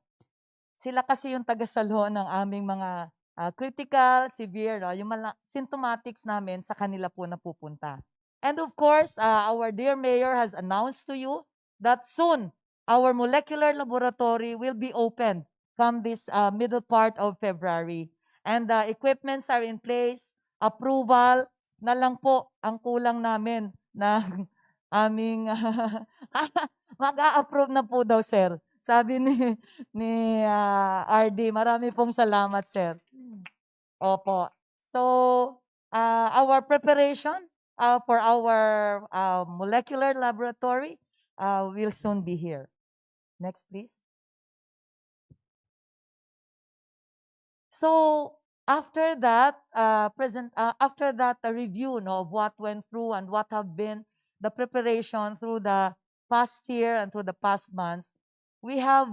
Sila kasi yung tagasalo ng aming mga critical, severe, yung symptomatics namin sa kanila po napupunta. And of course, our dear mayor has announced to you that soon our molecular laboratory will be opened come this middle part of February. And the equipments are in place, approval na lang po ang kulang namin na aming mag-a-approve na po daw, sir. Sabi ni RD, marami pong salamat, sir. Opo. So, our preparation for our molecular laboratory will soon be here. Next, please. So, after that, a review of what went through and what have been the preparation through the past year and through the past months, we have,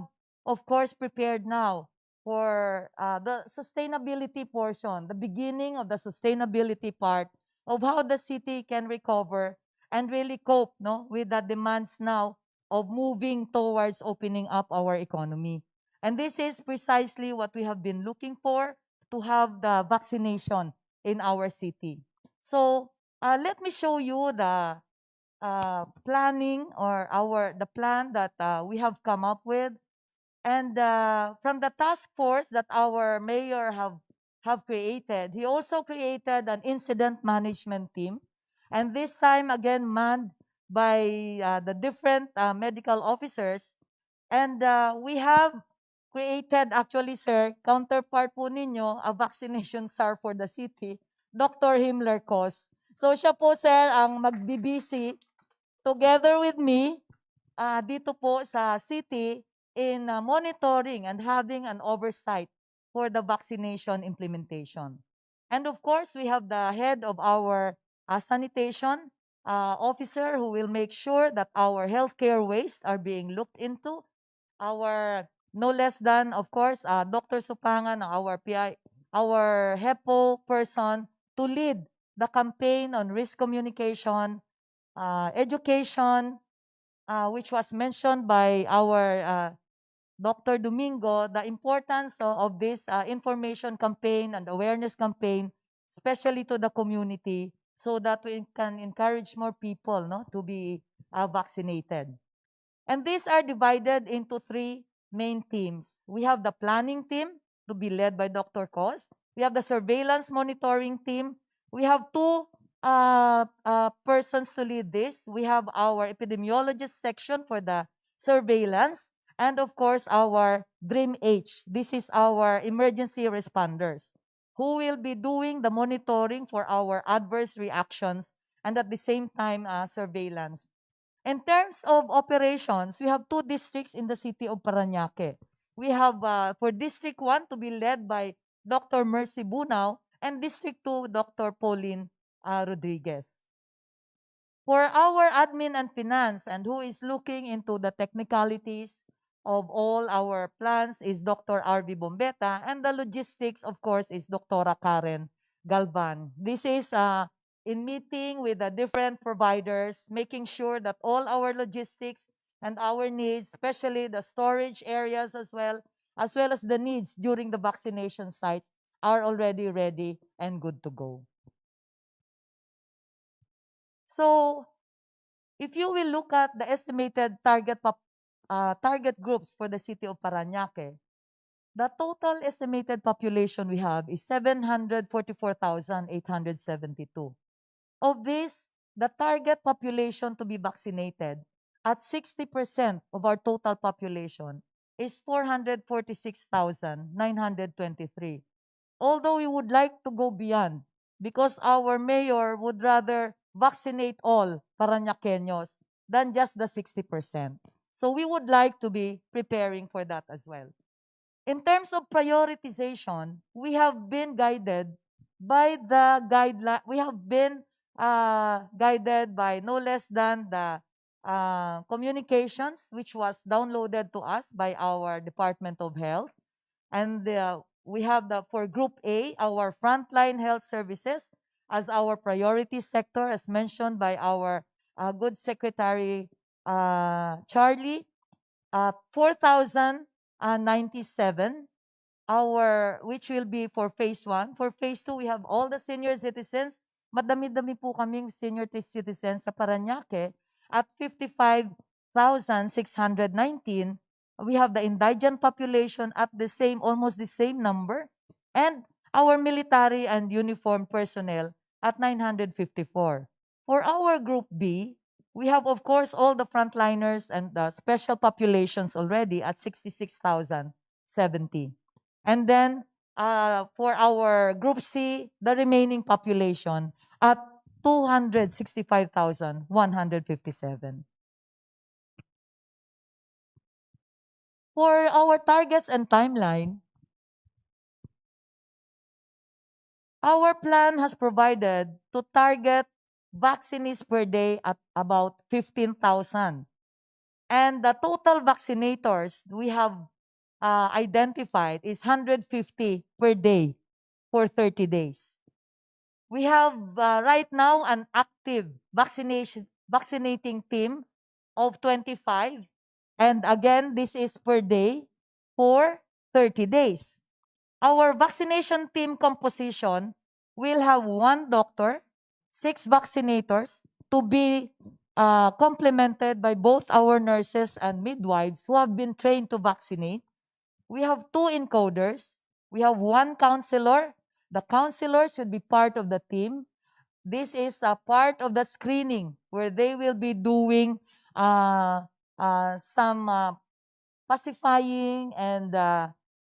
of course, prepared now for the sustainability portion, the beginning of the sustainability part of how the city can recover and really cope with the demands now of moving towards opening up our economy. And this is precisely what we have been looking for, to have the vaccination in our city. So let me show you the planning or the plan that we have come up with. And from the task force that our mayor have created, he also created an incident management team. And this time, again, manned by the different medical officers. And we have created, actually, sir, counterpart po ninyo, a vaccination SAR for the city, Dr. Himmler Kos. So siya po, sir, ang magbibisi together with me dito po sa city in monitoring and having an oversight for the vaccination implementation. And of course, we have the head of our sanitation officer who will make sure that our healthcare waste are being looked into. Our no less than, of course, Dr. Supangan, our PI, our HEPO person to lead the campaign on risk communication, education, which was mentioned by our Dr. Domingo, the importance of this information campaign and awareness campaign, especially to the community, so that we can encourage more people to be vaccinated. And these are divided into three main teams. We have the planning team to be led by Dr. Cos. We have the surveillance monitoring team. We have two persons to lead this. We have our epidemiologist section for the surveillance, and of course, our Dream H. This is our emergency responders who will be doing the monitoring for our adverse reactions and at the same time surveillance. In terms of operations, we have two districts in the city of Parañaque. We have for District 1 to be led by Dr. Mercy Bunao and District 2, Dr. Pauline Rodriguez. For our admin and finance and who is looking into the technicalities of all our plans is Dr. R.V. Bombeta, and the logistics, of course, is Dr. Karen Galvan. This is in meeting with the different providers, making sure that all our logistics and our needs, especially the storage areas as well as the needs during the vaccination sites, are already ready and good to go. So, if you will look at the estimated target groups for the city of Parañaque, the total estimated population we have is 744,872. Of this, the target population to be vaccinated at 60% of our total population is 446,923. Although we would like to go beyond because our mayor would rather vaccinate all Parañaqueños than just the 60%. So we would like to be preparing for that as well. In terms of prioritization, we have been guided by the guideline. We have been guided by no less than the communications, which was downloaded to us by our Department of Health. And we have for Group A, our frontline health services as our priority sector, as mentioned by our good Secretary Charlie, 4,097, which will be for phase 1. For phase 2, we have all the senior citizens. Madami-dami po kaming senior citizens sa Parañaque at 55,619. We have the indigent population at almost the same number, and our military and uniformed personnel at 954. For our Group B, we have, of course, all the frontliners and the special populations already at 66,070. And then for our Group C, the remaining population at 265,157. For our targets and timeline, our plan has provided to target vaccines per day at about 15,000. And the total vaccinators we have identified is 150 per day for 30 days. We have right now an active vaccinating team of 25. And again, this is per day for 30 days. Our vaccination team composition will have 1 doctor, 6 vaccinators to be complemented by both our nurses and midwives who have been trained to vaccinate. We have 2 encoders. We have 1 counselor. The counselor should be part of the team. This is a part of the screening where they will be doing some pacifying and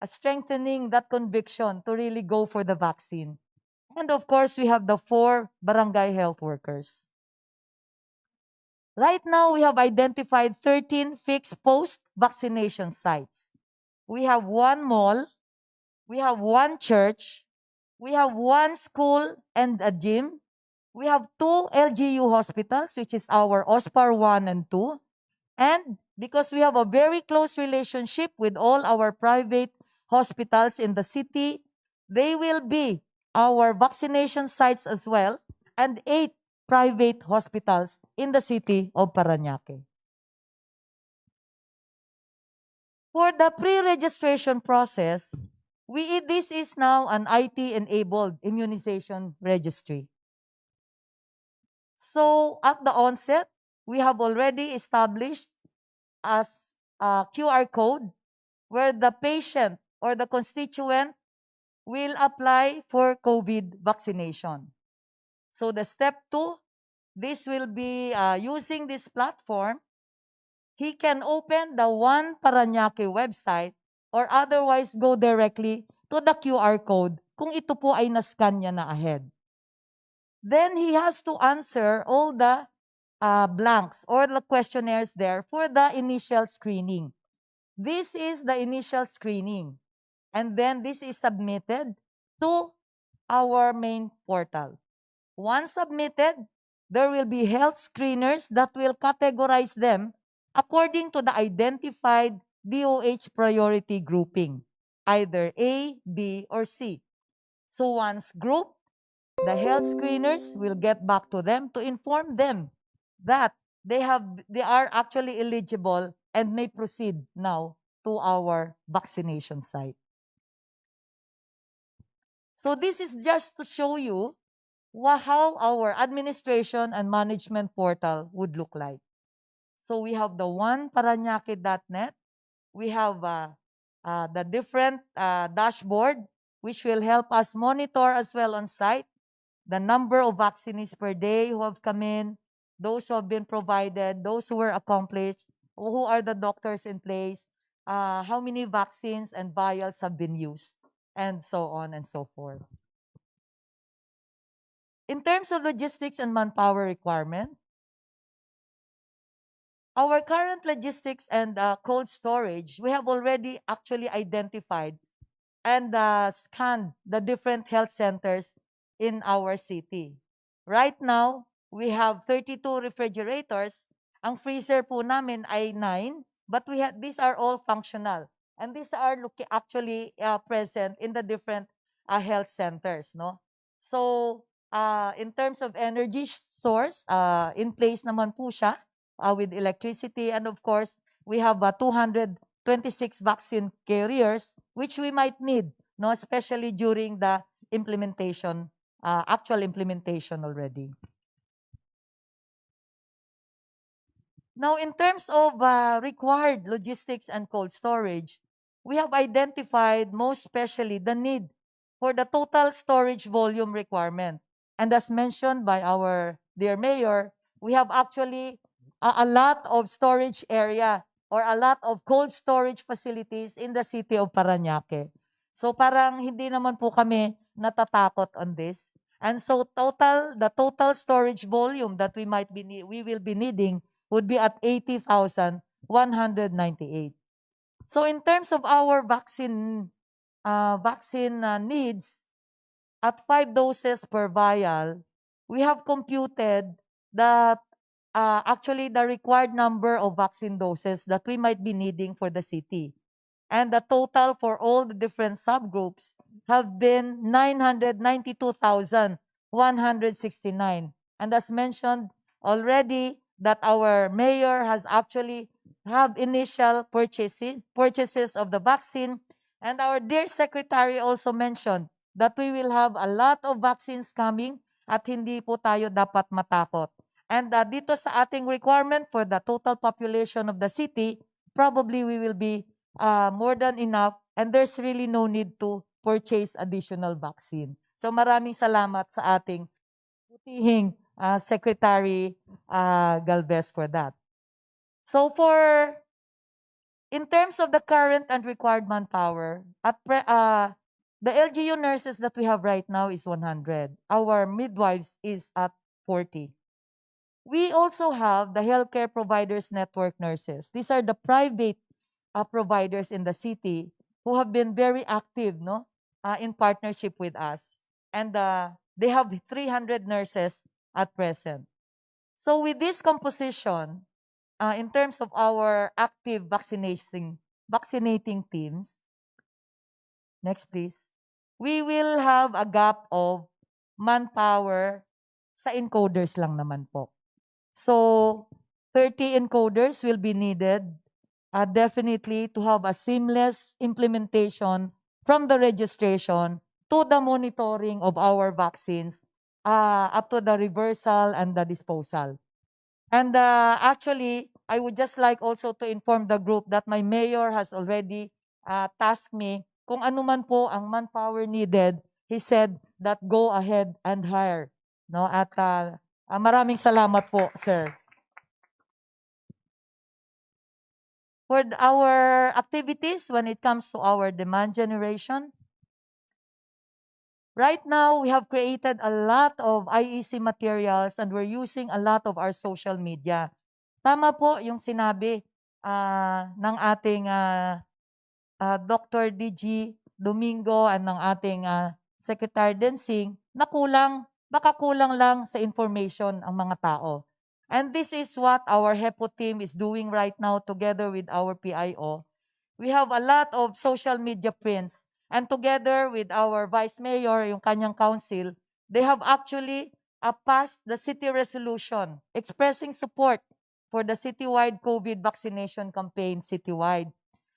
strengthening that conviction to really go for the vaccine. And of course, we have the 4 barangay health workers. Right now, we have identified 13 fixed post-vaccination sites. We have 1 mall, we have 1 church, we have 1 school and a gym, We have 2 LGU hospitals, which is our OSPAR 1 and 2. And because we have a very close relationship with all our private hospitals in the city, they will be our vaccination sites as well, and 8 private hospitals in the city of Parañaque. For the pre-registration process, this is now an IT-enabled immunization registry. So at the onset, we have already established as a QR code where the patient or the constituent will apply for COVID vaccination. So the step 2, this will be using this platform. He can open the One Parañaque website or otherwise go directly to the QR code kung ito po ay nascan niya na ahead. Then he has to answer all the blanks or the questionnaires there for the initial screening. This is the initial screening. And then this is submitted to our main portal. Once submitted, there will be health screeners that will categorize them according to the identified DOH priority grouping, either A, B, or C. So once grouped, the health screeners will get back to them to inform them that they are actually eligible and may proceed now to our vaccination site. So this is just to show you how our administration and management portal would look like. So we have the one Parañaque.net. We have the different dashboard, which will help us monitor as well on site the number of vaccinees per day who have come in, those who have been provided, those who were accomplished, who are the doctors in place, how many vaccines and vials have been used, and so on and so forth. In terms of logistics and manpower requirement, our current logistics and cold storage, we have already actually identified and scanned the different health centers in our city. Right now, we have 32 refrigerators. Ang freezer po namin ay 9, but these are all functional. And these are actually present in the different health centers. No? So, in terms of energy source, in place naman po siya with electricity. And of course, we have 226 vaccine carriers, which we might need, no, especially during the implementation, actual implementation already. Now, in terms of required logistics and cold storage, we have identified most especially the need for the total storage volume requirement. And as mentioned by our dear Mayor, we have actually a lot of storage area or a lot of cold storage facilities in the city of Parañaque. So parang hindi naman po kami natatakot on this. And so the total storage volume that we will be needing would be at 80,198. So in terms of our vaccine needs, at 5 doses per vial, we have computed that actually the required number of vaccine doses that we might be needing for the city. And the total for all the different subgroups have been 992,169. And as mentioned already, that our mayor has actually have initial purchases of the vaccine. And our dear secretary also mentioned that we will have a lot of vaccines coming at hindi po tayo dapat matakot. And dito sa ating requirement for the total population of the city, probably we will be more than enough and there's really no need to purchase additional vaccine. So maraming salamat sa ating putihing Secretary Galvez for that. So in terms of the current and required manpower, the LGU nurses that we have right now is 100. Our midwives is at 40. We also have the healthcare providers network nurses. These are the private providers in the city who have been very active, no, in partnership with us. And they have 300 nurses at present. So with this composition, in terms of our active vaccinating teams, next please, we will have a gap of manpower sa encoders lang naman po. So 30 encoders will be needed definitely to have a seamless implementation from the registration to the monitoring of our vaccines up to the reversal and the disposal. And actually, I would just like also to inform the group that my mayor has already tasked me kung ano man po ang manpower needed. He said that go ahead and hire. No? At maraming salamat po, sir. For our activities when it comes to our demand generation, right now we have created a lot of IEC materials and we're using a lot of our social media. Tama po yung sinabi ng ating Dr. DG Domingo and ng ating Secretary Densing na baka kulang lang sa information ang mga tao. And this is what our HEPO team is doing right now together with our PIO. We have a lot of social media prints and together with our Vice Mayor, yung kanyang council, they have actually passed the city resolution expressing support for the citywide COVID vaccination campaign citywide.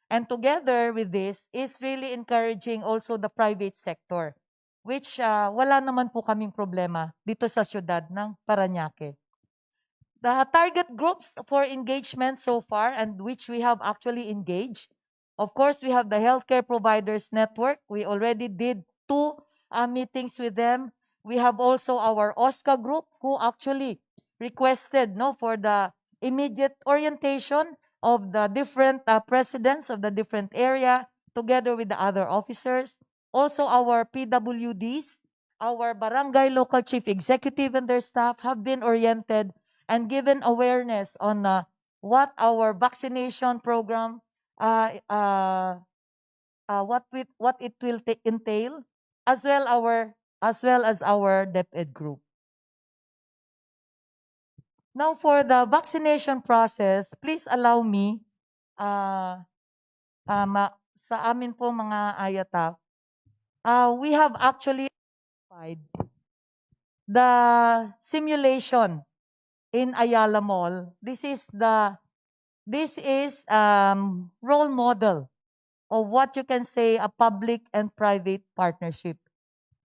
And together with this is really encouraging also the private sector, which wala naman po kaming problema dito sa syudad ng Parañaque. The target groups for engagement so far and which we have actually engaged, of course, we have the Healthcare Providers Network. We already did 2 meetings with them. We have also our OSCA group who actually requested for the immediate orientation of the different presidents of the different area together with the other officers. Also our PWDs, our barangay local chief executive and their staff have been oriented and given awareness on what our vaccination program, what it will entail, as well as our DepEd group. Now for the vaccination process, please allow me sa amin po mga IATF, we have actually applied the simulation in Ayala Mall. This is role model of what you can say a public and private partnership.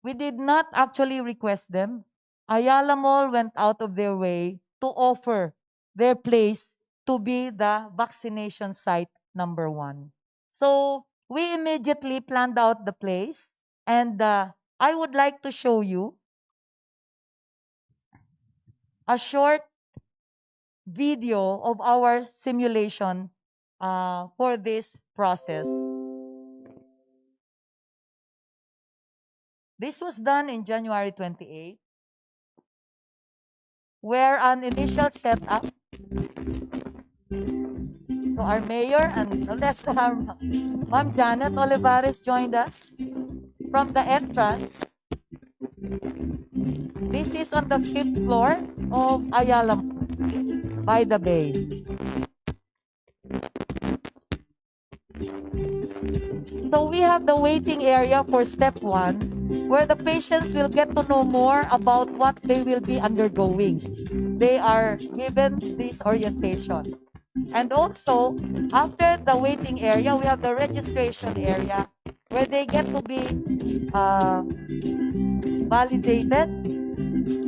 We did not actually request them. Ayala Mall went out of their way to offer their place to be the vaccination site number 1. So we immediately planned out the place and I would like to show you a short video of our simulation for this process. This was done in January 28, where an initial setup. So our mayor and no less than our Ma'am Janet Olivares joined us from the entrance. This is on the 5th floor of Ayala by the bay. So we have the waiting area for step 1, where the patients will get to know more about what they will be undergoing. They are given this orientation. And also, after the waiting area, we have the registration area, where they get to be validated.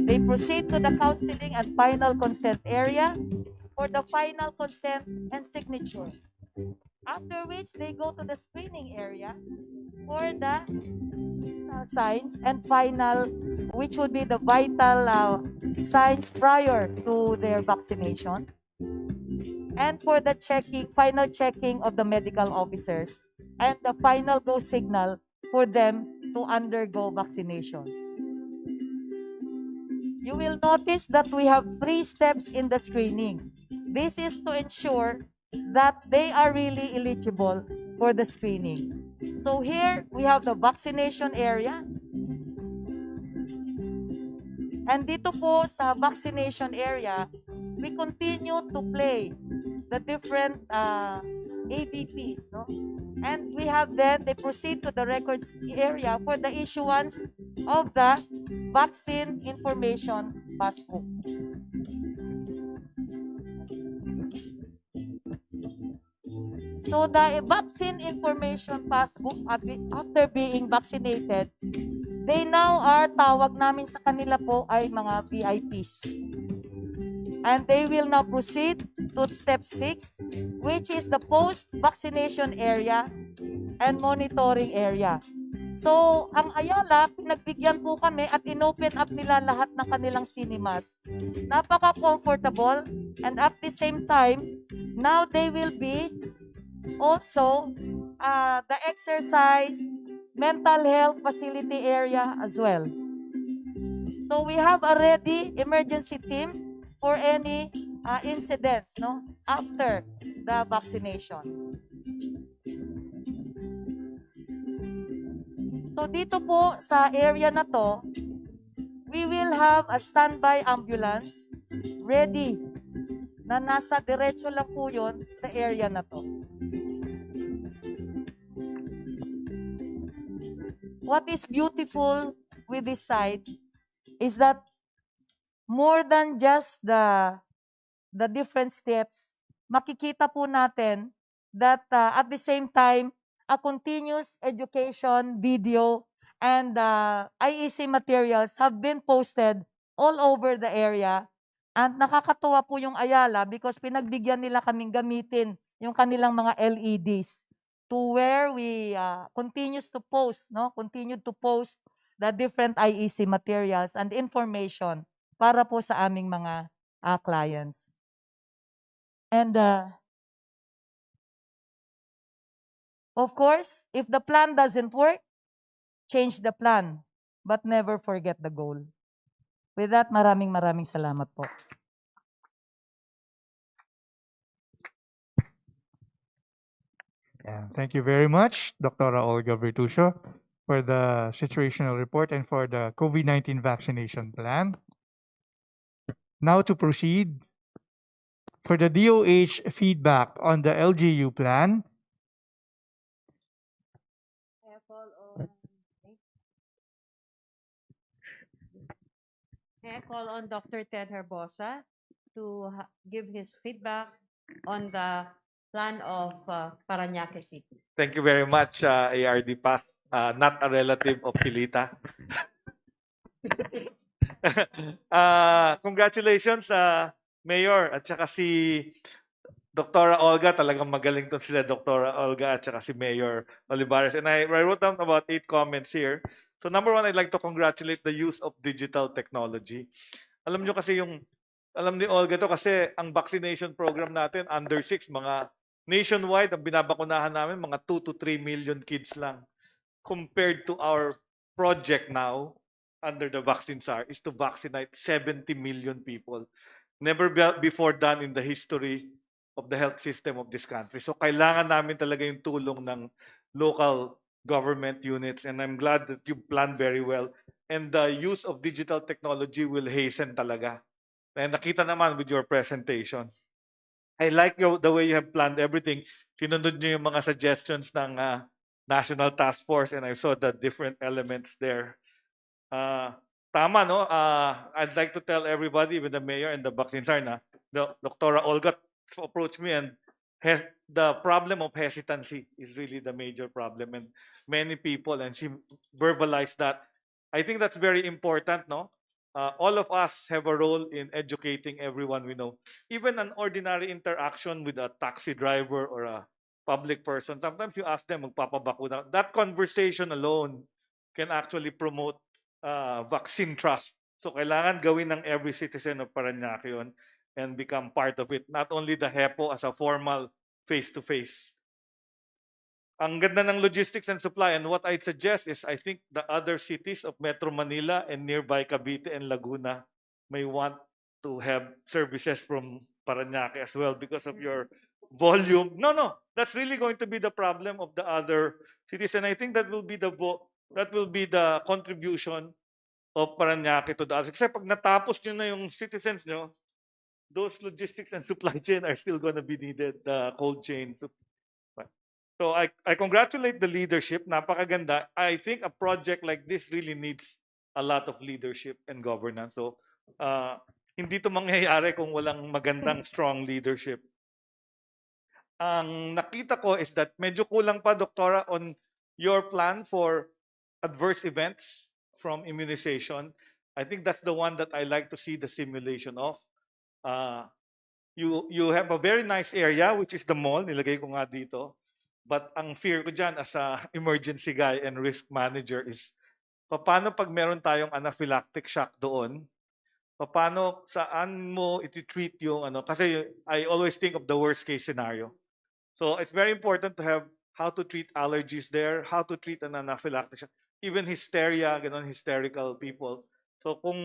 They proceed to the counseling and final consent area for the final consent and signature. After which, they go to the screening area for the signs and final, which would be the vital signs prior to their vaccination. And for the final checking of the medical officers and the final go signal for them to undergo vaccination. You will notice that we have 3 steps in the screening. This is to ensure that they are really eligible for the screening. So here we have the vaccination area. And dito po sa vaccination area, we continue to play the different ABPs, no? And we have then, they proceed to the records area for the issuance of the vaccine information passbook. So the vaccine information passbook, after being vaccinated, they now are, tawag namin sa kanila po ay mga VIPs. And they will now proceed to step 6, which is the post-vaccination area and monitoring area. So, ang Ayala, pinagbigyan po kami at inopen up nila lahat ng kanilang cinemas. Napaka-comfortable, and at the same time, now they will be also the exercise, mental health facility area as well. So we have already emergency team for any incidents, no, after the vaccination. So dito po sa area na to, we will have a standby ambulance ready na nasa diretso lang po yun sa area na to. What is beautiful with this site is that more than just the different steps, makikita po natin that at the same time, a continuous education video and IEC materials have been posted all over the area. And nakakatuwa po yung Ayala because pinagbigyan nila kaming gamitin yung kanilang mga LEDs to where we continue to post the different IEC materials and information para po sa aming mga clients. And of course, if the plan doesn't work, change the plan, but never forget the goal. With that, maraming salamat po. Yeah, thank you very much, Dr. Olga Bertuccio, for the situational report and for the COVID-19 vaccination plan. Now to proceed, for the DOH feedback on the LGU plan, May I call on Dr. Ted Herbosa to give his feedback on the plan of Parañaque City. Thank you very much, ARD Pass. Not a relative of Pilita. Congratulations, Mayor, at saka si Dr. Olga. Talagang magaling to sila, Dr. Olga, at saka si Mayor Olivares. And I wrote down about 8 comments here. So number 1, I'd like to congratulate the use of digital technology. Alam nyo kasi alam ni Olga to kasi ang vaccination program natin under 6, mga nationwide, ang binabakunahan namin, mga 2 to 3 million kids lang. Compared to our project now, under the vaccine SAR, is to vaccinate 70 million people. Never before done in the history of the health system of this country. So kailangan namin talaga yung tulong ng local government units, and I'm glad that you planned very well. And the use of digital technology will hasten talaga. And nakita naman with your presentation. I like the way you have planned everything. Sinunod nyo yung mga suggestions ng National Task Force, and I saw the different elements there. Tama, no? I'd like to tell everybody, with the mayor and the vaccine SAR, na Dr. Olga approached me, and the problem of hesitancy is really the major problem, and many people, and she verbalized that. I think that's very important, no? All of us have a role in educating everyone we know. Even an ordinary interaction with a taxi driver or a public person, sometimes you ask them, magpapabakuna. That conversation alone can actually promote vaccine trust. So kailangan gawin ng every citizen of Parañaque yun and become part of it. Not only the HEPO as a formal face-to-face. Ang ganda ng logistics and supply, and what I'd suggest is I think the other cities of Metro Manila and nearby Cavite and Laguna may want to have services from Parañaque as well because of your volume. No, that's really going to be the problem of the other cities, and I think that will be the contribution of Parañaque to the others. Kasi pag natapos nyo na yung citizens nyo, those logistics and supply chain are still going to be needed, the cold chain. So I congratulate the leadership. Napakaganda. I think a project like this really needs a lot of leadership and governance. So hindi to mangyayari kung walang magandang strong leadership. Ang nakita ko is that medyo kulang pa, Doktora, on your plan for adverse events from immunization. I think that's the one that I like to see the simulation of. You have a very nice area, which is the mall. Nilagay ko nga dito. But ang fear ko dyan as a emergency guy and risk manager is, paano pag meron tayong anaphylactic shock doon? Paano, saan mo iti-treat yung ano? Kasi I always think of the worst case scenario. So it's very important to have how to treat allergies there, how to treat an anaphylactic shock, even hysteria, ganon, hysterical people. So kung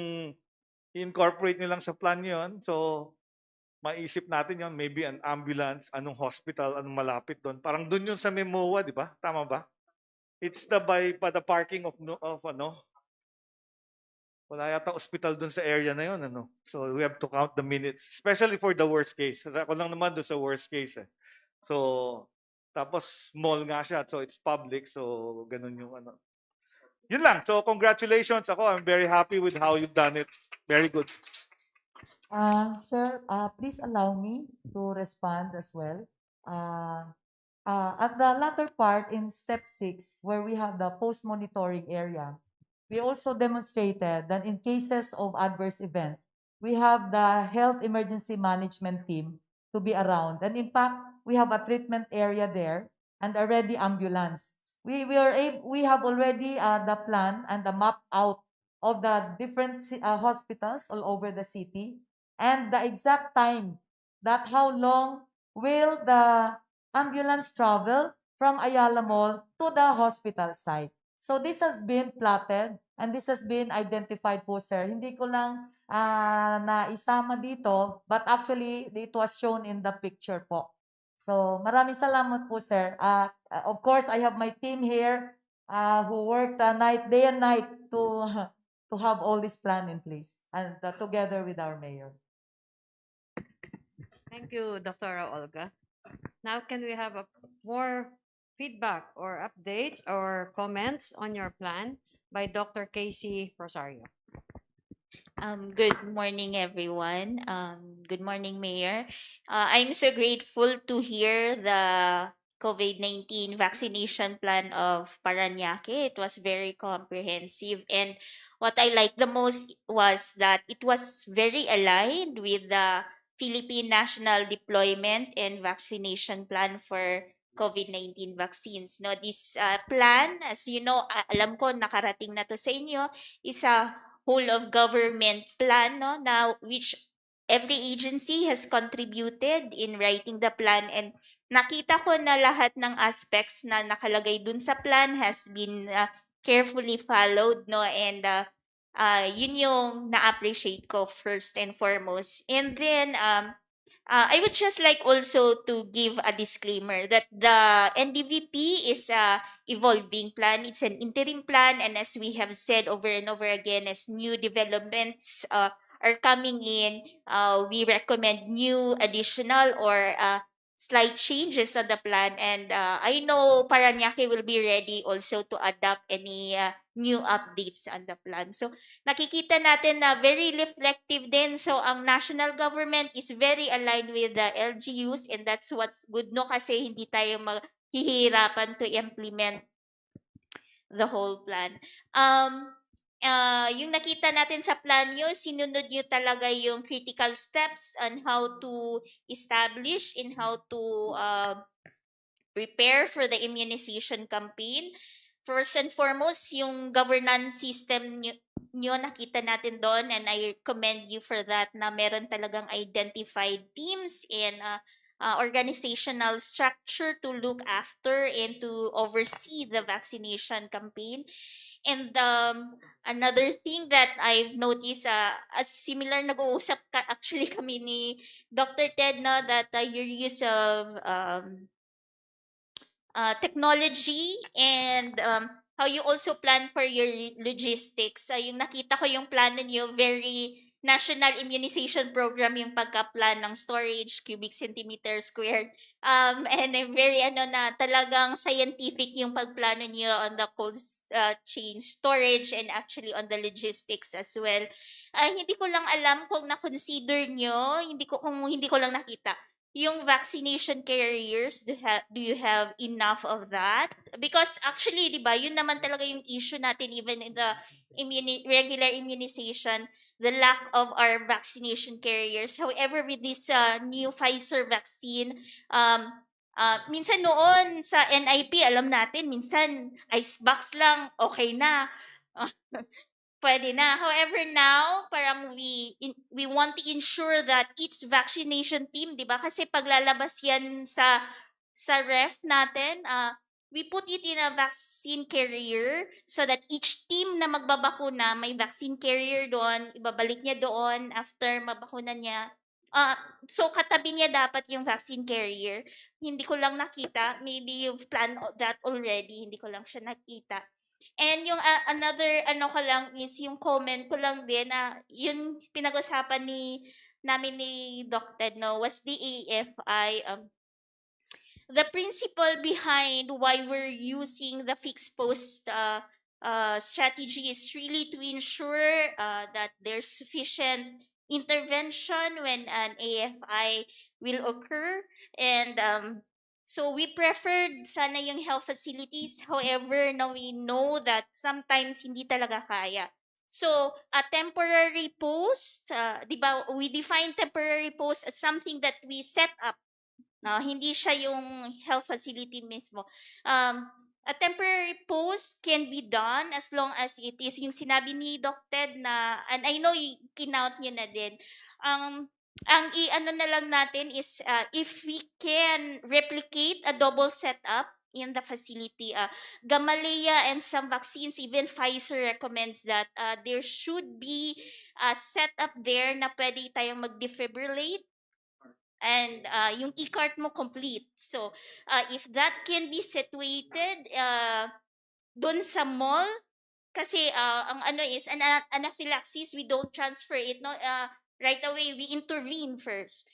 i-incorporate nyo lang sa plan yon, so maisip natin yon, maybe an ambulance, anong hospital, anong malapit doon. Parang doon yun sa Memoa, di ba? Tama ba? It's the by the parking of ano. Wala yata hospital doon sa area na yon, ano. So we have to count the minutes, especially for the worst case. Ako lang naman doon sa worst case. So tapos mall nga siya, so it's public, so ganun yung ano. Yun lang. So congratulations ako. I'm very happy with how you've done it. Very good. Sir, please allow me to respond as well. At the latter part in step 6, where we have the post-monitoring area, we also demonstrated that in cases of adverse event, we have the health emergency management team to be around. And in fact, we have a treatment area there and a ready ambulance. We have already the plan and the map out of the different hospitals all over the city, and the exact time that how long will the ambulance travel from Ayala Mall to the hospital site. So this has been plotted and this has been identified po, sir. Hindi ko lang naisama dito, but actually it was shown in the picture po. So maraming salamat po, sir. Of course, I have my team here who worked day and night to have all this plan in place and together with our mayor. Thank you, Dr. Olga. Now, can we have more feedback or updates or comments on your plan by Dr. Casey Rosario? Good morning, everyone. Good morning, Mayor. I'm so grateful to hear the COVID-19 vaccination plan of Parañaque. It was very comprehensive. And what I liked the most was that it was very aligned with the Philippine National Deployment and Vaccination Plan for COVID-19 vaccines. No, this plan, as you know, alam ko nakarating na to sa inyo, is a whole of government plan, no, now which every agency has contributed in writing the plan, and nakita ko na lahat ng aspects na nakalagay dun sa plan has been carefully followed, no, and yun yung na-appreciate ko first and foremost. And then I would just like also to give a disclaimer that the NDVP is a evolving plan. It's an interim plan, and as we have said over and over again, as new developments are coming in, we recommend new, additional, or slight changes on the plan. And I know Parañaque will be ready also to adopt any new updates on the plan. So nakikita natin na very reflective din. So ang national government is very aligned with the LGUs, and that's what's good, no, kasi hindi tayo maghihirapan to implement the whole plan. Yung nakita natin sa plan nyo, sinunod nyo talaga yung critical steps on how to establish and how to prepare for the immunization campaign. First and foremost, yung governance system nyo nakita natin doon, and I commend you for that, na meron talagang identified teams and organizational structure to look after and to oversee the vaccination campaign. And another thing that I've noticed, a similar nag-uusap actually kami ni Dr. Ted, no, that your use of technology and how you also plan for your logistics. Yung nakita ko yung plano niyo, very national immunization program yung pagka-plan ng storage, cubic centimeter squared. And I'm very na talagang scientific yung pagplano niyo on the cold chain storage and actually on the logistics as well. Hindi ko lang alam kung na-consider nyo, hindi ko lang nakita. Yung vaccination carriers, do you have enough of that? Because actually, di ba, yun naman talaga yung issue natin even in the regular immunization, the lack of our vaccination carriers. However, with this new Pfizer vaccine, minsan noon sa NIP, alam natin, minsan icebox lang, okay na. Pwede na. However, now, parang we want to ensure that each vaccination team, di ba? Kasi paglalabas yan sa ref natin, we put it in a vaccine carrier so that each team na magbabakuna, may vaccine carrier doon, ibabalik niya doon after mabakuna niya. So, katabi niya dapat yung vaccine carrier. Hindi ko lang nakita. Maybe you've planned that already. Hindi ko lang siya nakita. And yung another ko lang is yung comment ko lang din yung pinag-usapan namin ni Doc Ted was the AFI the principle behind why we're using the fixed post strategy is really to ensure that there's sufficient intervention when an AFI will occur, and so we preferred sana yung health facilities. However, now we know that sometimes hindi talaga kaya. So, a temporary post, di ba, we define temporary post as something that we set up. Hindi siya yung health facility mismo. A temporary post can be done as long as it is yung sinabi ni Doc Ted na, and I know kinout niyo na din, ang na lang natin is if we can replicate a double setup in the facility, Gamaleya and some vaccines, even Pfizer recommends that there should be a setup there na pwede tayong mag-defibrillate and yung e-cart mo complete. So, if that can be situated dun sa mall, kasi ang is anaphylaxis, we don't transfer it right away, we intervene first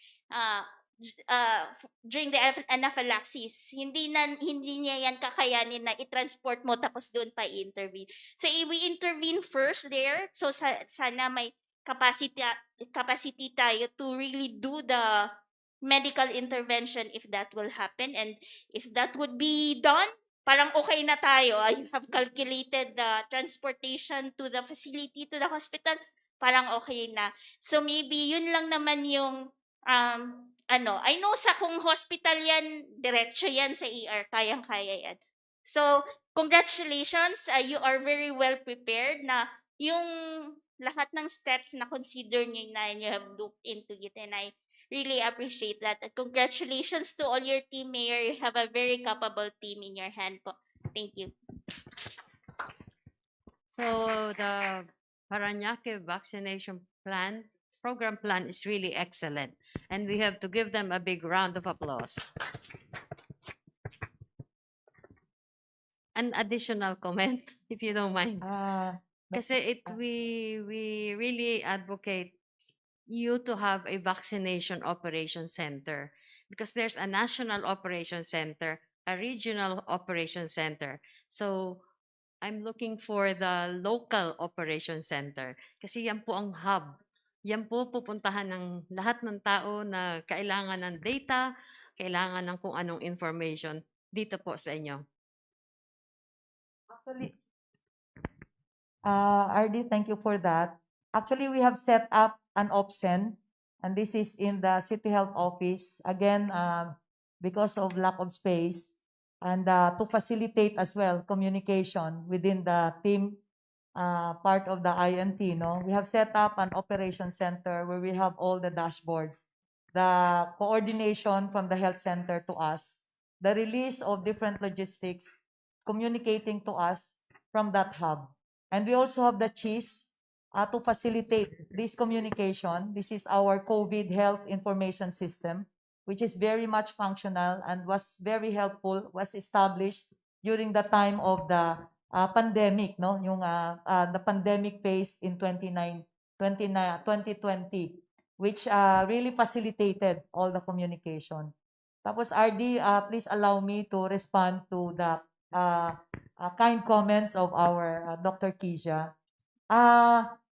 during the anaphylaxis. Hindi niya yan kakayanin na i-transport mo tapos doon pa i-intervene. So we intervene first there, so sana may capacity tayo to really do the medical intervention if that will happen, and if that would be done, parang okay na tayo. You have calculated the transportation to the facility, to the hospital, parang okay na. So maybe yun lang naman yung I know sa kung hospital yan, diretso yan sa ER, kayang-kaya yan. So, congratulations, you are very well prepared na yung lahat ng steps na consider nyo na you have looked into it, and I really appreciate that. And congratulations to all your team, Mayor. You have a very capable team in your hand po. Thank you. So the Parañaque vaccination program plan is really excellent, and we have to give them a big round of applause. An additional comment, if you don't mind. Kasi we really advocate you to have a vaccination operation center, because there's a national operation center, a regional operation center. So I'm looking for the local operation center, kasi yan po ang hub. Yan po pupuntahan ng lahat ng tao na kailangan ng data, kailangan ng kung anong information dito po sa inyo. Actually, RD, thank you for that. Actually, we have set up an OPSEN, and this is in the City Health Office, again, because of lack of space, and to facilitate as well communication within the team part of the INT. We have set up an operation center where we have all the dashboards, the coordination from the health center to us, the release of different logistics communicating to us from that hub. And we also have the CHIS to facilitate this communication. This is our COVID health information system, which is very much functional and was very helpful, was established during the time of the pandemic, no? Yung the pandemic phase in 2020, which really facilitated all the communication. Tapos RD, please allow me to respond to the kind comments of our Dr. Kisha.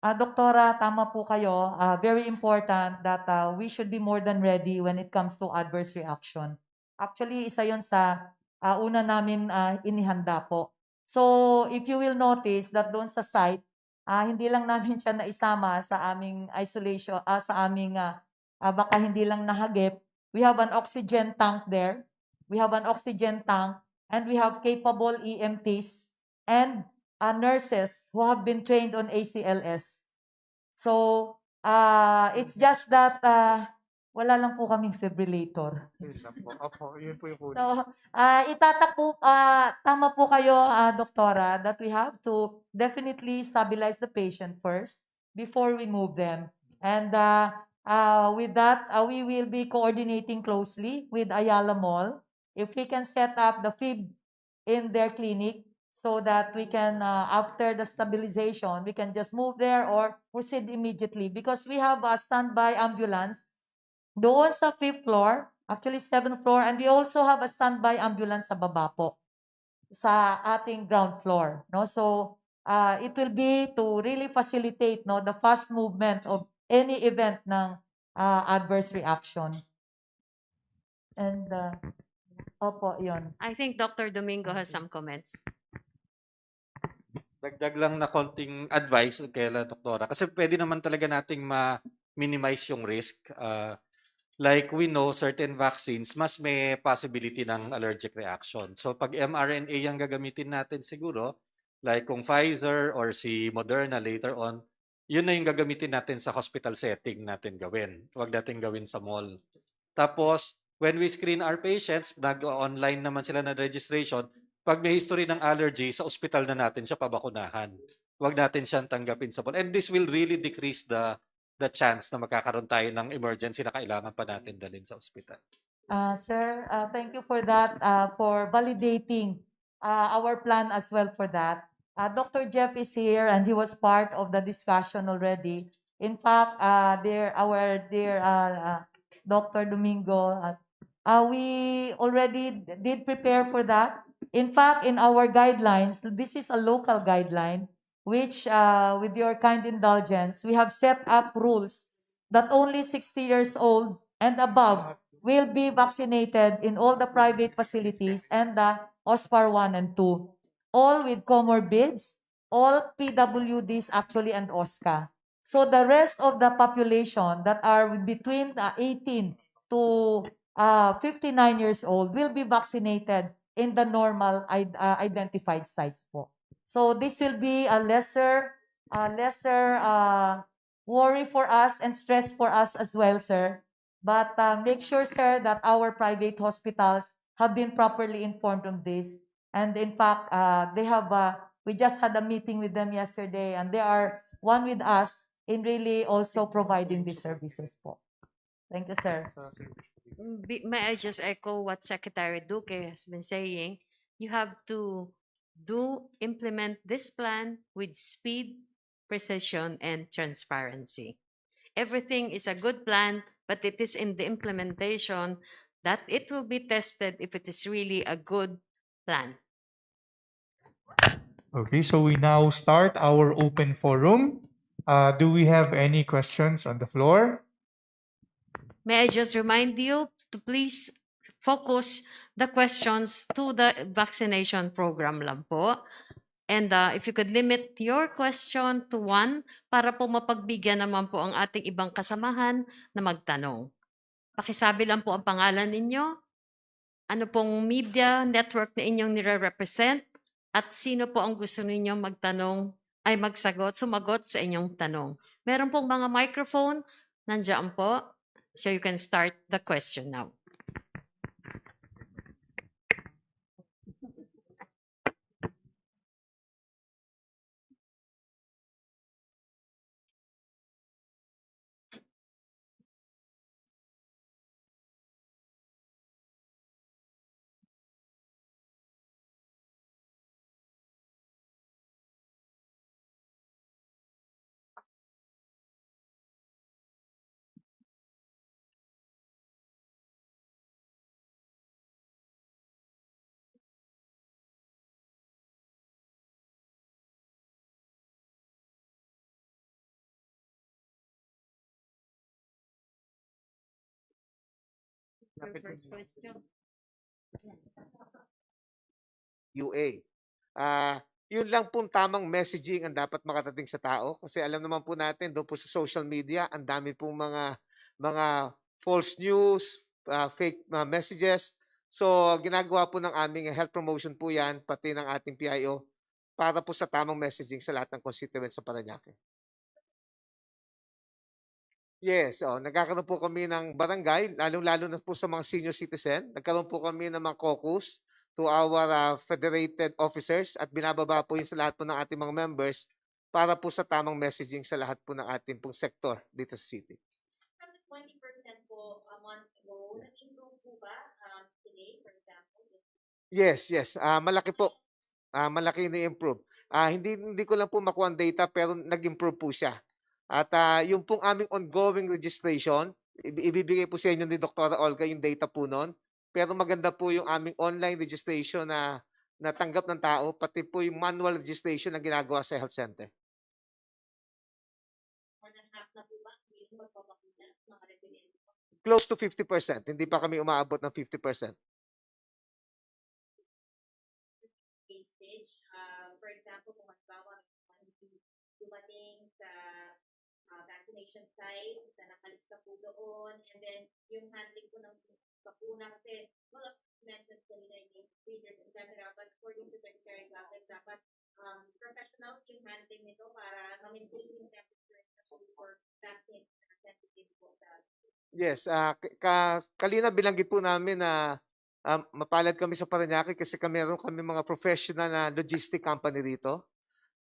Doktora, tama po kayo. Very important that we should be more than ready when it comes to adverse reaction. Actually, isa yon sa una namin inihanda po. So, if you will notice that doon sa site, hindi lang namin siya naisama sa aming isolation, sa aming baka hindi lang nahagip. We have an oxygen tank there. We have an oxygen tank and we have capable EMTs and nurses who have been trained on ACLS. So, it's just that wala lang po kaming fibrillator. Opo, yun po yung kulang. So, tama po kayo, Doktora, that we have to definitely stabilize the patient first before we move them. And with that, we will be coordinating closely with Ayala Mall. If we can set up the FIB in their clinic so that we can, after the stabilization, we can just move there or proceed immediately because we have a standby ambulance doon sa 5th floor, actually 7th floor, and we also have a standby ambulance sa baba po, sa ating ground floor. No? So, it will be to really facilitate no, the fast movement of any event ng adverse reaction. And, opo, yon. I think Dr. Domingo has some comments. Dagdag lang na konting advice kay Doktora. Kasi pwede naman talaga nating ma-minimize yung risk. Like we know, certain vaccines, mas may possibility ng allergic reaction. So pag mRNA yung gagamitin natin siguro, like kung Pfizer or si Moderna later on, yun na yung gagamitin natin sa hospital setting natin gawin. Huwag natin gawin sa mall. Tapos, when we screen our patients, nag-online naman sila na registration, pag may history ng allergy, sa ospital na natin siya pabakunahan. Huwag natin siyang tanggapin sa mall. And this will really decrease the chance na magkakaroon tayo ng emergency na kailangan pa natin dalhin sa ospital. Sir, thank you for that, for validating our plan as well for that. Dr. Jeff is here and he was part of the discussion already. In fact, our dear Dr. Domingo, we already did prepare for that. In fact, in our guidelines, this is a local guideline, which with your kind indulgence, we have set up rules that only 60 years old and above will be vaccinated in all the private facilities and the OSPAR 1 and 2. All with comorbids, all PWDs actually and OSCA. So the rest of the population that are between 18 to 59 years old will be vaccinated in the normal identified sites po. So this will be a lesser worry for us and stress for us as well, sir. But make sure, sir, that our private hospitals have been properly informed on this. And in fact, we just had a meeting with them yesterday and they are one with us in really also providing these services po. Thank you, sir. May I just echo what Secretary Duque has been saying? You have to implement this plan with speed, precision, and transparency. Everything is a good plan, but it is in the implementation that it will be tested if it is really a good plan. Okay, so we now start our open forum. Do we have any questions on the floor? May I just remind you to please focus the questions to the vaccination program lang po. And if you could limit your question to one para po mapagbigyan naman po ang ating ibang kasamahan na magtanong. Pakisabi lang po ang pangalan ninyo, ano pong media network na inyong nire-represent, at sino po ang gusto ninyong magtanong ay sumagot sa inyong tanong. Meron pong mga microphone, nandiyan po. So you can start the question now. Your first question. UA. Yun lang pong tamang messaging ang dapat makatating sa tao kasi alam naman po natin doon po sa social media ang dami pong mga false news, fake messages. So ginagawa po ng aming health promotion po 'yan pati ng ating PIO para po sa tamang messaging sa lahat ng constituents sa Parañaque. Yes, nagkakaroon po kami ng barangay, lalong-lalo na po sa mga senior citizen. Nagkaroon po kami ng mga caucus to our federated officers at binababa po yun sa lahat po ng ating mga members para po sa tamang messaging sa lahat po ng ating pong sektor dito sa city. From the 20% po a month ago, nag-improve po ba today, for example? Yes, yes. Malaki po. Malaki na-improve. Hindi ko lang po makuha ang data pero nag-improve po siya. At yung pong aming ongoing registration, ibibigay po sa inyo ni Dr. Olga yung data po noon. Pero maganda po yung aming online registration na natanggap ng tao, pati po yung manual registration na ginagawa sa health center. More than half na po ba? Hindi magpapakita mga residents. Close to 50%. Hindi pa kami umaabot ng 50%. Wastage, for example, kung halimbawa dumating sa vaccination site, na nakalista po doon, and then yung handling po ng bakuna kasi, well, mentioned kanina yung readers, etc. But according to Secretary Gavin, dapat professional yung handling nito para ma-maintain yung temperature, especially for vaccines na sensitive po sa. Yes, kalina bilanggit po namin na mapalad kami sa Parañaque kasi meron kami mga professional na logistic company dito.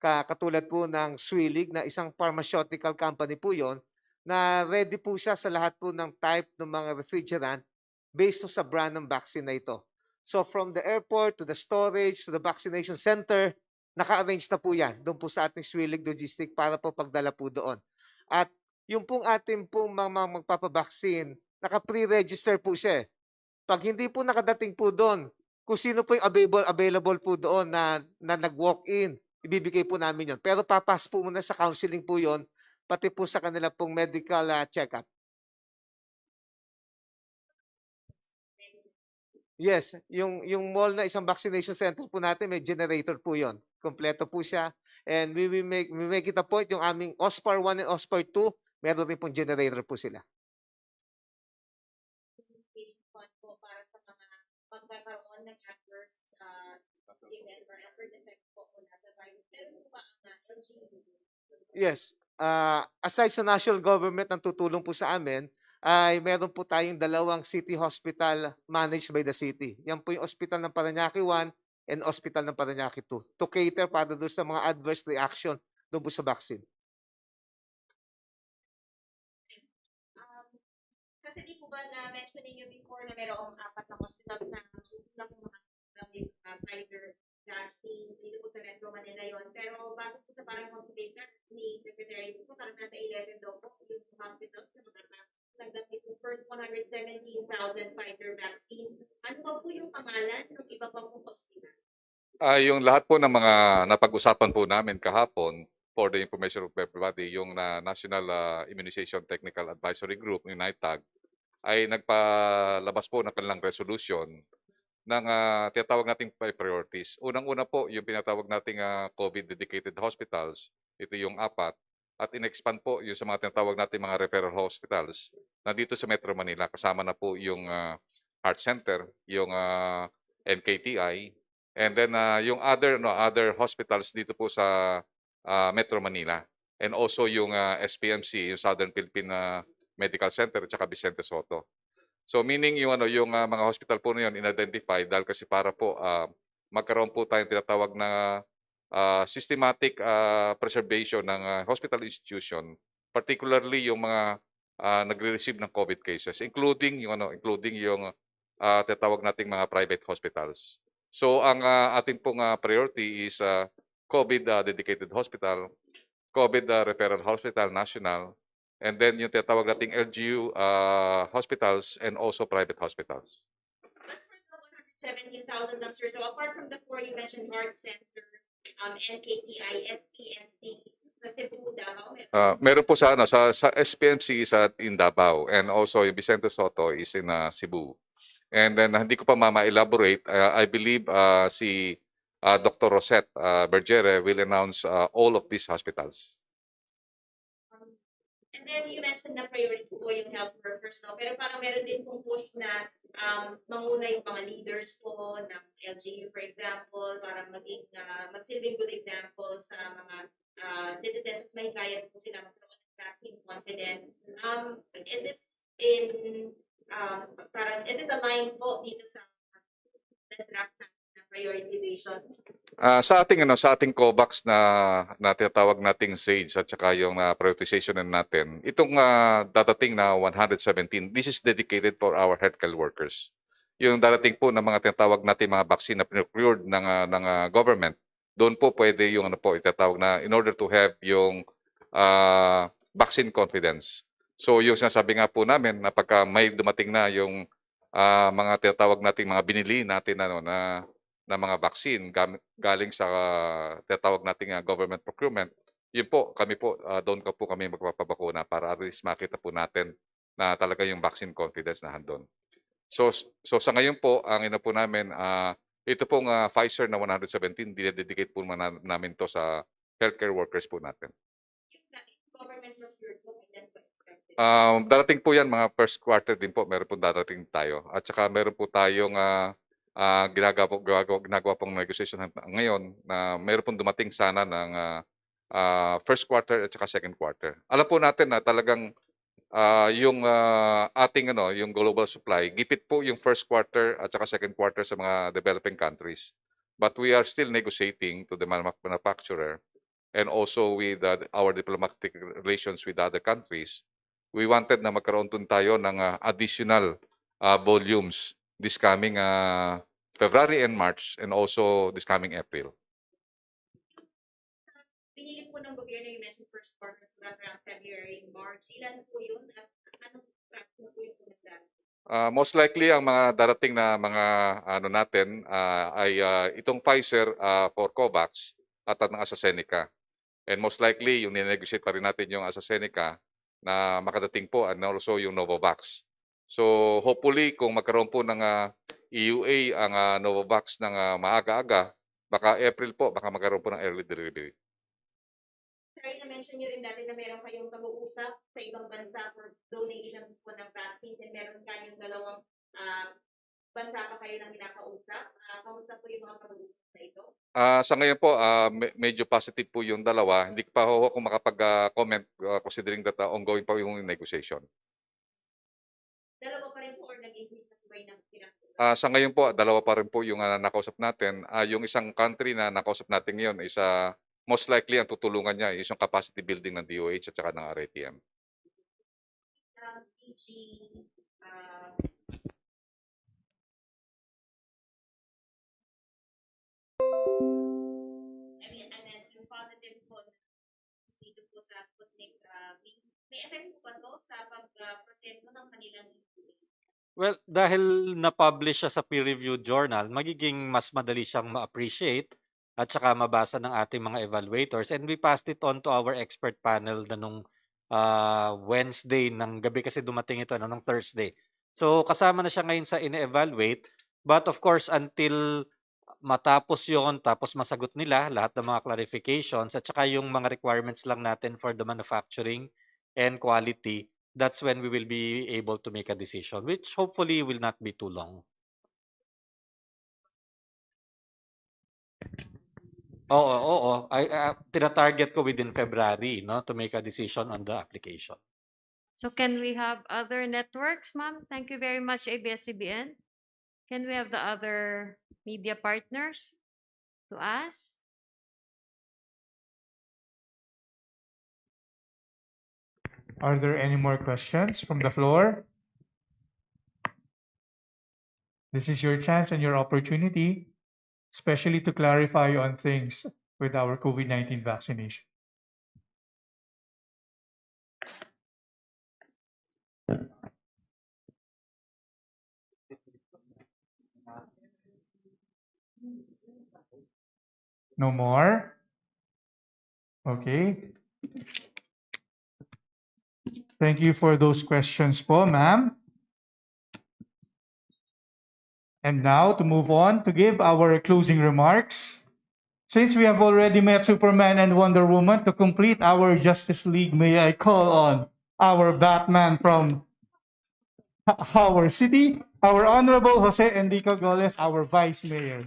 Katulad po ng Swilig na isang pharmaceutical company po yon na ready po siya sa lahat po ng type ng mga refrigerant based sa brand ng vaccine na ito. So from the airport to the storage to the vaccination center, naka-arrange na po yan doon po sa ating Swilig Logistic para po pagdala po doon. At yung pong ating pong mga magpapabaksin, naka-pre-register po siya. Pag hindi po nakadating po doon, kung sino po yung available po doon na nag-walk-in, ibibigay po namin yon. Pero papas po muna sa counseling po yon, pati po sa kanila pong medical check-up. Yes, yung mall na isang vaccination center po natin, may generator po yon. Kompleto po siya. And we make it a point, yung aming OSPAR 1 and OSPAR 2, meron rin pong generator po sila. Po para sa mga pagkakaroon ng adverse event or adverse effect po mula sa virus. Pero po ba ang LGU? Yes. Aside sa national government ang tutulong po sa amin, ay meron po tayong 2 city hospital managed by the city. Yan po yung hospital ng Parañaque 1 and hospital ng Parañaque 2 to cater para doon sa mga adverse reaction doon po sa vaccine. Kasi di po ba na-mention ninyo before na mayroong 4 na hospitals na mga Pfizer vaccine dito po sa Metro Manila yon. Pero bago po sa parang motivation ni Secretary po, parang nasa 11 daw po yung hospitals na nagdagdag po first 117,000 Pfizer vaccines. Ano ba po yung pangalan ng iba pa pong hospital? Yung lahat po ng mga napag-usapan po namin kahapon for the information of everybody, yung National Immunization Technical Advisory Group, yung NITAG, ay nagpalabas po ng kanilang resolution ng tinatawag nating priorities. Unang-una po, yung pinatawag nating COVID-dedicated hospitals, ito yung 4, at in-expand po yung sa mga tinatawag nating mga referral hospitals nandito sa Metro Manila. Kasama na po yung Heart Center, yung NKTI, and then yung other hospitals dito po sa Metro Manila. And also yung SPMC, yung Southern Philippine Medical Center, at saka Vicente Soto. So meaning yung mga hospital po na yun in-identify dahil kasi para po magkaroon po tayong tinatawag na systematic preservation ng hospital institution, particularly yung mga nagre-receive ng COVID cases, including yung tinatawag nating mga private hospitals. So ang ating pong priority is COVID dedicated hospital, COVID referral hospital national, and then yung tinatawag nating LGU hospitals and also private hospitals. But for the 117,000 doctors, so apart from the 4 you mentioned, Heart Center, NKTI, SPMC, Meron po sa ano sa SPMC sa in Davao, and also yung Vicente Soto is in Cebu. And then hindi ko pa ma-elaborate. I believe si Dr. Rosette Bergere will announce all of these hospitals. And then you mentioned na priority po yung health workers, no? Pero parang meron din pong push na manguna yung mga leaders po ng LGU, for example, para maging magsilbing good example sa mga citizens. May kaya po sila magkaroon ng vaccine confidence. Is this parang is this aligned po dito sa draft na prioritization? Sa ating COVAX na tinatawag nating SAGE at saka yung prioritization natin, itong dadating na 117, this is dedicated for our healthcare workers. Yung darating po ng mga tinatawag natin mga vaccine na procured ng government, doon po pwede yung itatawag na in order to have yung vaccine confidence. So yung sinasabi nga po namin na pagka may dumating na yung mga tinatawag nating mga binili natin na mga vaccine galing sa tinatawag nating government procurement, yun po, kami po, doon po kami magpapabakuna para at least makita po natin na talaga yung vaccine confidence na handon. So sa ngayon po, ang ina po namin, ito pong Pfizer na 117, dinededicate po namin to sa healthcare workers po natin. Government procured po, then po expected. Darating po yan, mga first quarter din po, meron po darating tayo. At saka meron po tayong ginagawa pong negotiation ngayon na meron pong dumating sana ng first quarter at saka second quarter. Alam po natin na talagang yung ating yung global supply, gipit po yung first quarter at saka second quarter sa mga developing countries. But we are still negotiating to the manufacturer and also with our diplomatic relations with other countries. We wanted na magkaroon dun tayo ng additional volumes this coming February and March, and also this coming April. Pinili po ng gobyerno yung mentioned first quarter, so that's around February, March. Ilan po yun? At anong fraction po yung pinagdaan? Most likely ang mga darating na mga natin ay itong Pfizer for COVAX at ang AstraZeneca. And most likely yung ninegotiate pa rin natin yung AstraZeneca na makadating po, and also yung Novavax. So hopefully kung magkaroon po ng EUA ang Novavax ng maaga-aga, baka April po, baka magkaroon po ng early delivery. Sorry, na-mention nyo rin dati na meron kayong pag-uusap sa ibang bansa for donation po ng vaccines, and meron kayong dalawang bansa pa kayo nang kinakausap. Kamusta po yung mga pag-uusap na ito? Sa ngayon po, medyo positive po yung dalawa. Hindi pa ako makapag-comment considering that ongoing pa yung negotiation. Dalawa pa rin po or nag-increase na ba yung pinag-uusap? Sa ngayon po, dalawa pa rin po yung nakausap natin. Yung isang country na nakausap natin ngayon is most likely ang tutulungan niya is yung capacity building ng DOH at saka ng RATM. I mean, yung positive po dito po sa Sputnik, may effect po ba to sa pag-proseso ng kanilang EUA? Well, dahil na-publish siya sa peer-reviewed journal, magiging mas madali siyang ma-appreciate at saka mabasa ng ating mga evaluators. And we passed it on to our expert panel na nung Wednesday ng gabi, kasi dumating ito nung Thursday. So kasama na siya ngayon sa ine-evaluate. But of course, until matapos yon, tapos masagot nila lahat ng mga clarifications at saka yung mga requirements lang natin for the manufacturing and quality, that's when we will be able to make a decision, which hopefully will not be too long. Oo. Tina-target ko within February, no, to make a decision on the application. So can we have other networks, ma'am? Thank you very much, ABS-CBN. Can we have the other media partners to ask? Are there any more questions from the floor? This is your chance and your opportunity, especially to clarify on things with our COVID-19 vaccination. No more? Okay. Thank you for those questions po, ma'am. And now to move on to give our closing remarks. Since we have already met Superman and Wonder Woman, to complete our Justice League, may I call on our Batman from our city, our Honorable Jose Enrico Goles, our Vice Mayor.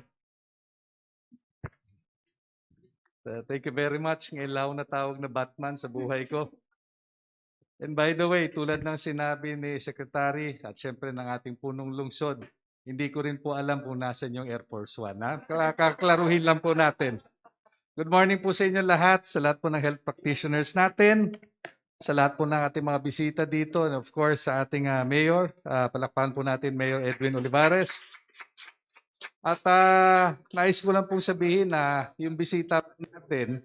Thank you very much. Ngayon lang ako natawag na Batman sa buhay ko. And by the way, tulad ng sinabi ni Secretary at syempre ng ating punong lungsod, hindi ko rin po alam kung nasan yung Air Force One. Kaklaruhin lang po natin. Good morning po sa inyo lahat, sa lahat po ng health practitioners natin, sa lahat po ng ating mga bisita dito, and of course sa ating Mayor. Palakpakan po natin Mayor Edwin Olivares. At nais ko lang pong sabihin na yung bisita natin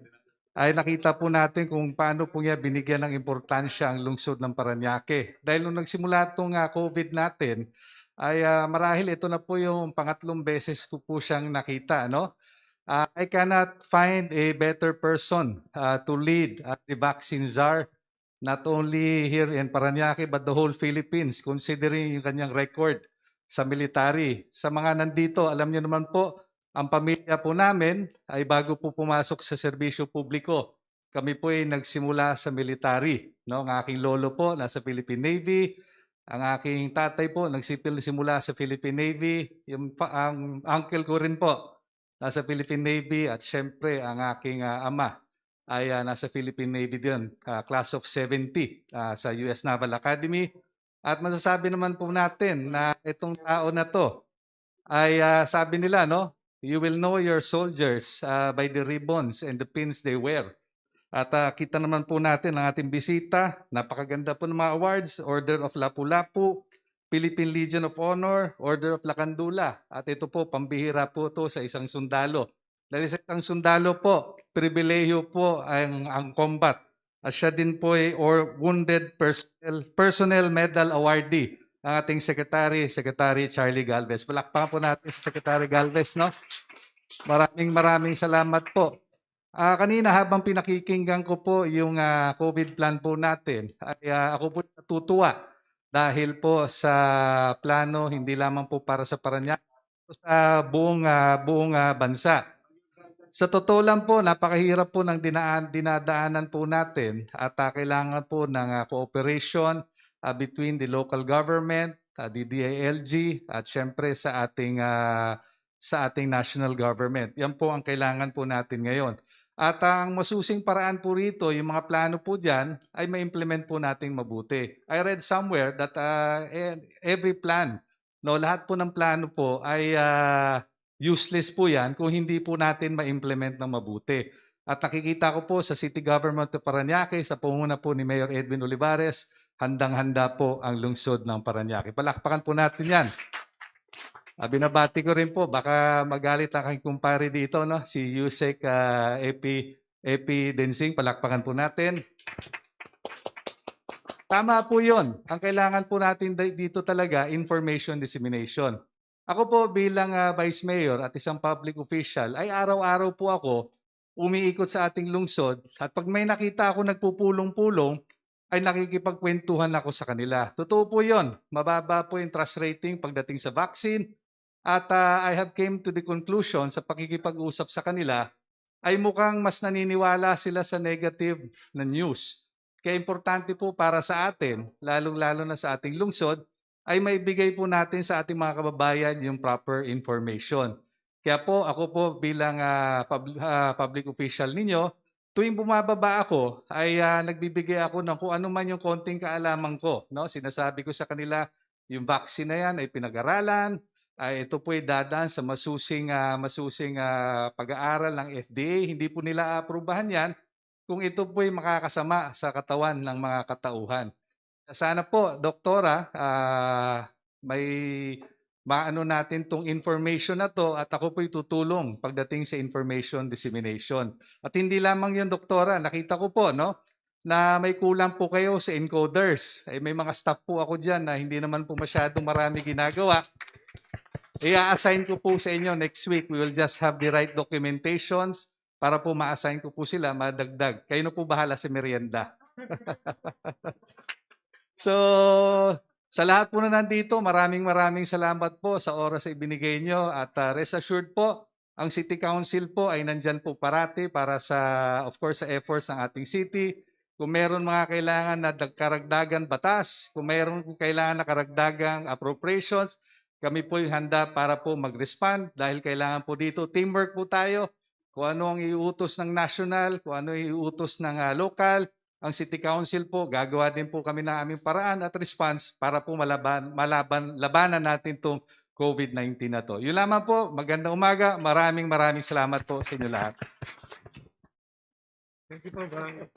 ay nakita po natin kung paano po niya binigyan ng importansya ang lungsod ng Parañaque. Dahil nung nagsimula itong COVID natin, ay marahil ito na po yung pangatlong beses ko po siyang nakita. No? I cannot find a better person to lead the vaccine czar, not only here in Parañaque but the whole Philippines, considering yung kanyang record sa military. Sa mga nandito, alam niyo naman po, ang pamilya po namin ay bago po pumasok sa serbisyo publiko. Kami po ay nagsimula sa military. No? Ang aking lolo po nasa Philippine Navy, ang aking tatay po nagsimula sa Philippine Navy, ang uncle ko rin po nasa Philippine Navy, at syempre ang aking ama ay nasa Philippine Navy din, class of 70 sa US Naval Academy. At masasabi naman po natin na itong tao na to ay sabi nila, no? You will know your soldiers by the ribbons and the pins they wear. At kita naman po natin ang ating bisita. Napakaganda po ng mga awards. Order of Lapu-Lapu, Philippine Legion of Honor, Order of Lacandula. At ito po, pambihira po to sa isang sundalo. Dahil sa isang sundalo po, pribilehiyo po ang combat. At siya din po ay Wounded Personnel Medal Awardee, ang ating Secretary Charlie Galvez. Palakpakan po natin si Secretary Galvez, no? Maraming salamat po. Kanina habang pinakikinggan ko po yung COVID plan po natin, ay ako po natutuwa dahil po sa plano hindi lamang po para sa Parañaque, sa buong bansa. Sa totoo lang po, napakahirap po ng dinadaanan po natin at kailangan po ng cooperation between the local government, the DILG, at syempre sa ating national government. Yan po ang kailangan po natin ngayon. At ang masusing paraan po rito, yung mga plano po dyan, ay ma-implement po nating mabuti. I read somewhere that every plan, no, lahat po ng plano po ay useless po yan kung hindi po natin ma-implement ng mabuti. At nakikita ko po sa City Government of Parañaque, sa pangunguna po ni Mayor Edwin Olivares, handang-handa po ang lungsod ng Parañaque. Palakpakan po natin yan. Binabati ko rin po, baka magalit ang aking kumpare dito, no? Si Yusek Epi Densing, palakpakan po natin. Tama po yun. Ang kailangan po natin dito talaga, information dissemination. Ako po bilang Vice Mayor at isang public official, ay araw-araw po ako umiikot sa ating lungsod at pag may nakita ako nagpupulong-pulong, ay nakikipagkwentuhan ako sa kanila. Totoo po yun. Mababa po yung trust rating pagdating sa vaccine. At I have came to the conclusion sa pakikipag-usap sa kanila ay mukhang mas naniniwala sila sa negative na news. Kaya importante po para sa atin, lalong-lalo na sa ating lungsod, ay maibigay po natin sa ating mga kababayan yung proper information. Kaya po ako po bilang public official ninyo, tuwing bumababa ako ay nagbibigay ako ng kung ano man yung konting kaalaman ko. No? Sinasabi ko sa kanila, yung vaccine na yan ay pinag-aralan, ito po ay dadaan sa masusing pag-aaral ng FDA. Hindi po nila aprubahan yan kung ito po ay makakasama sa katawan ng mga katauhan. Sana po, Doktora, may maano natin tong information na to at ako po'y tutulong pagdating sa information dissemination. At hindi lamang yun, Doktora, nakita ko po, no, na may kulang po kayo sa encoders. May mga staff po ako dyan na hindi naman po masyadong marami ginagawa. I-assign ko po sa inyo next week. We will just have the right documentations para po ma-assign ko po sila, madagdag. Kayo na po bahala sa merienda. So, sa lahat po na nandito, maraming salamat po sa oras na ibinigay nyo at rest assured po, ang City Council po ay nandyan po parati para sa, of course, sa efforts ng ating city. Kung meron mga kailangan na karagdagan batas, kung meron kailangan na karagdagang appropriations, kami po yung handa para po mag-respond dahil kailangan po dito, teamwork po tayo. Kung ano ang iuutos ng national, kung ano ang iuutos ng local, ang City Council po, gagawa din po kami ng aming paraan at response para po labanan natin itong COVID-19 na to. Yun lamang po, magandang umaga, maraming salamat po sa inyo lahat. Thank you po, Bang.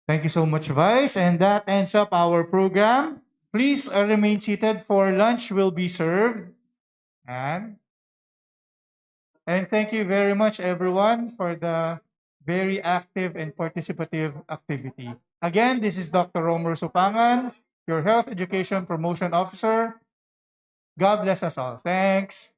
Thank you so much, Vice. And that ends up our program. Please remain seated for lunch will be served. And thank you very much, everyone, for the very active and participative activity. Again, this is Dr. Romer Supangan, your Health Education Promotion Officer. God bless us all. Thanks.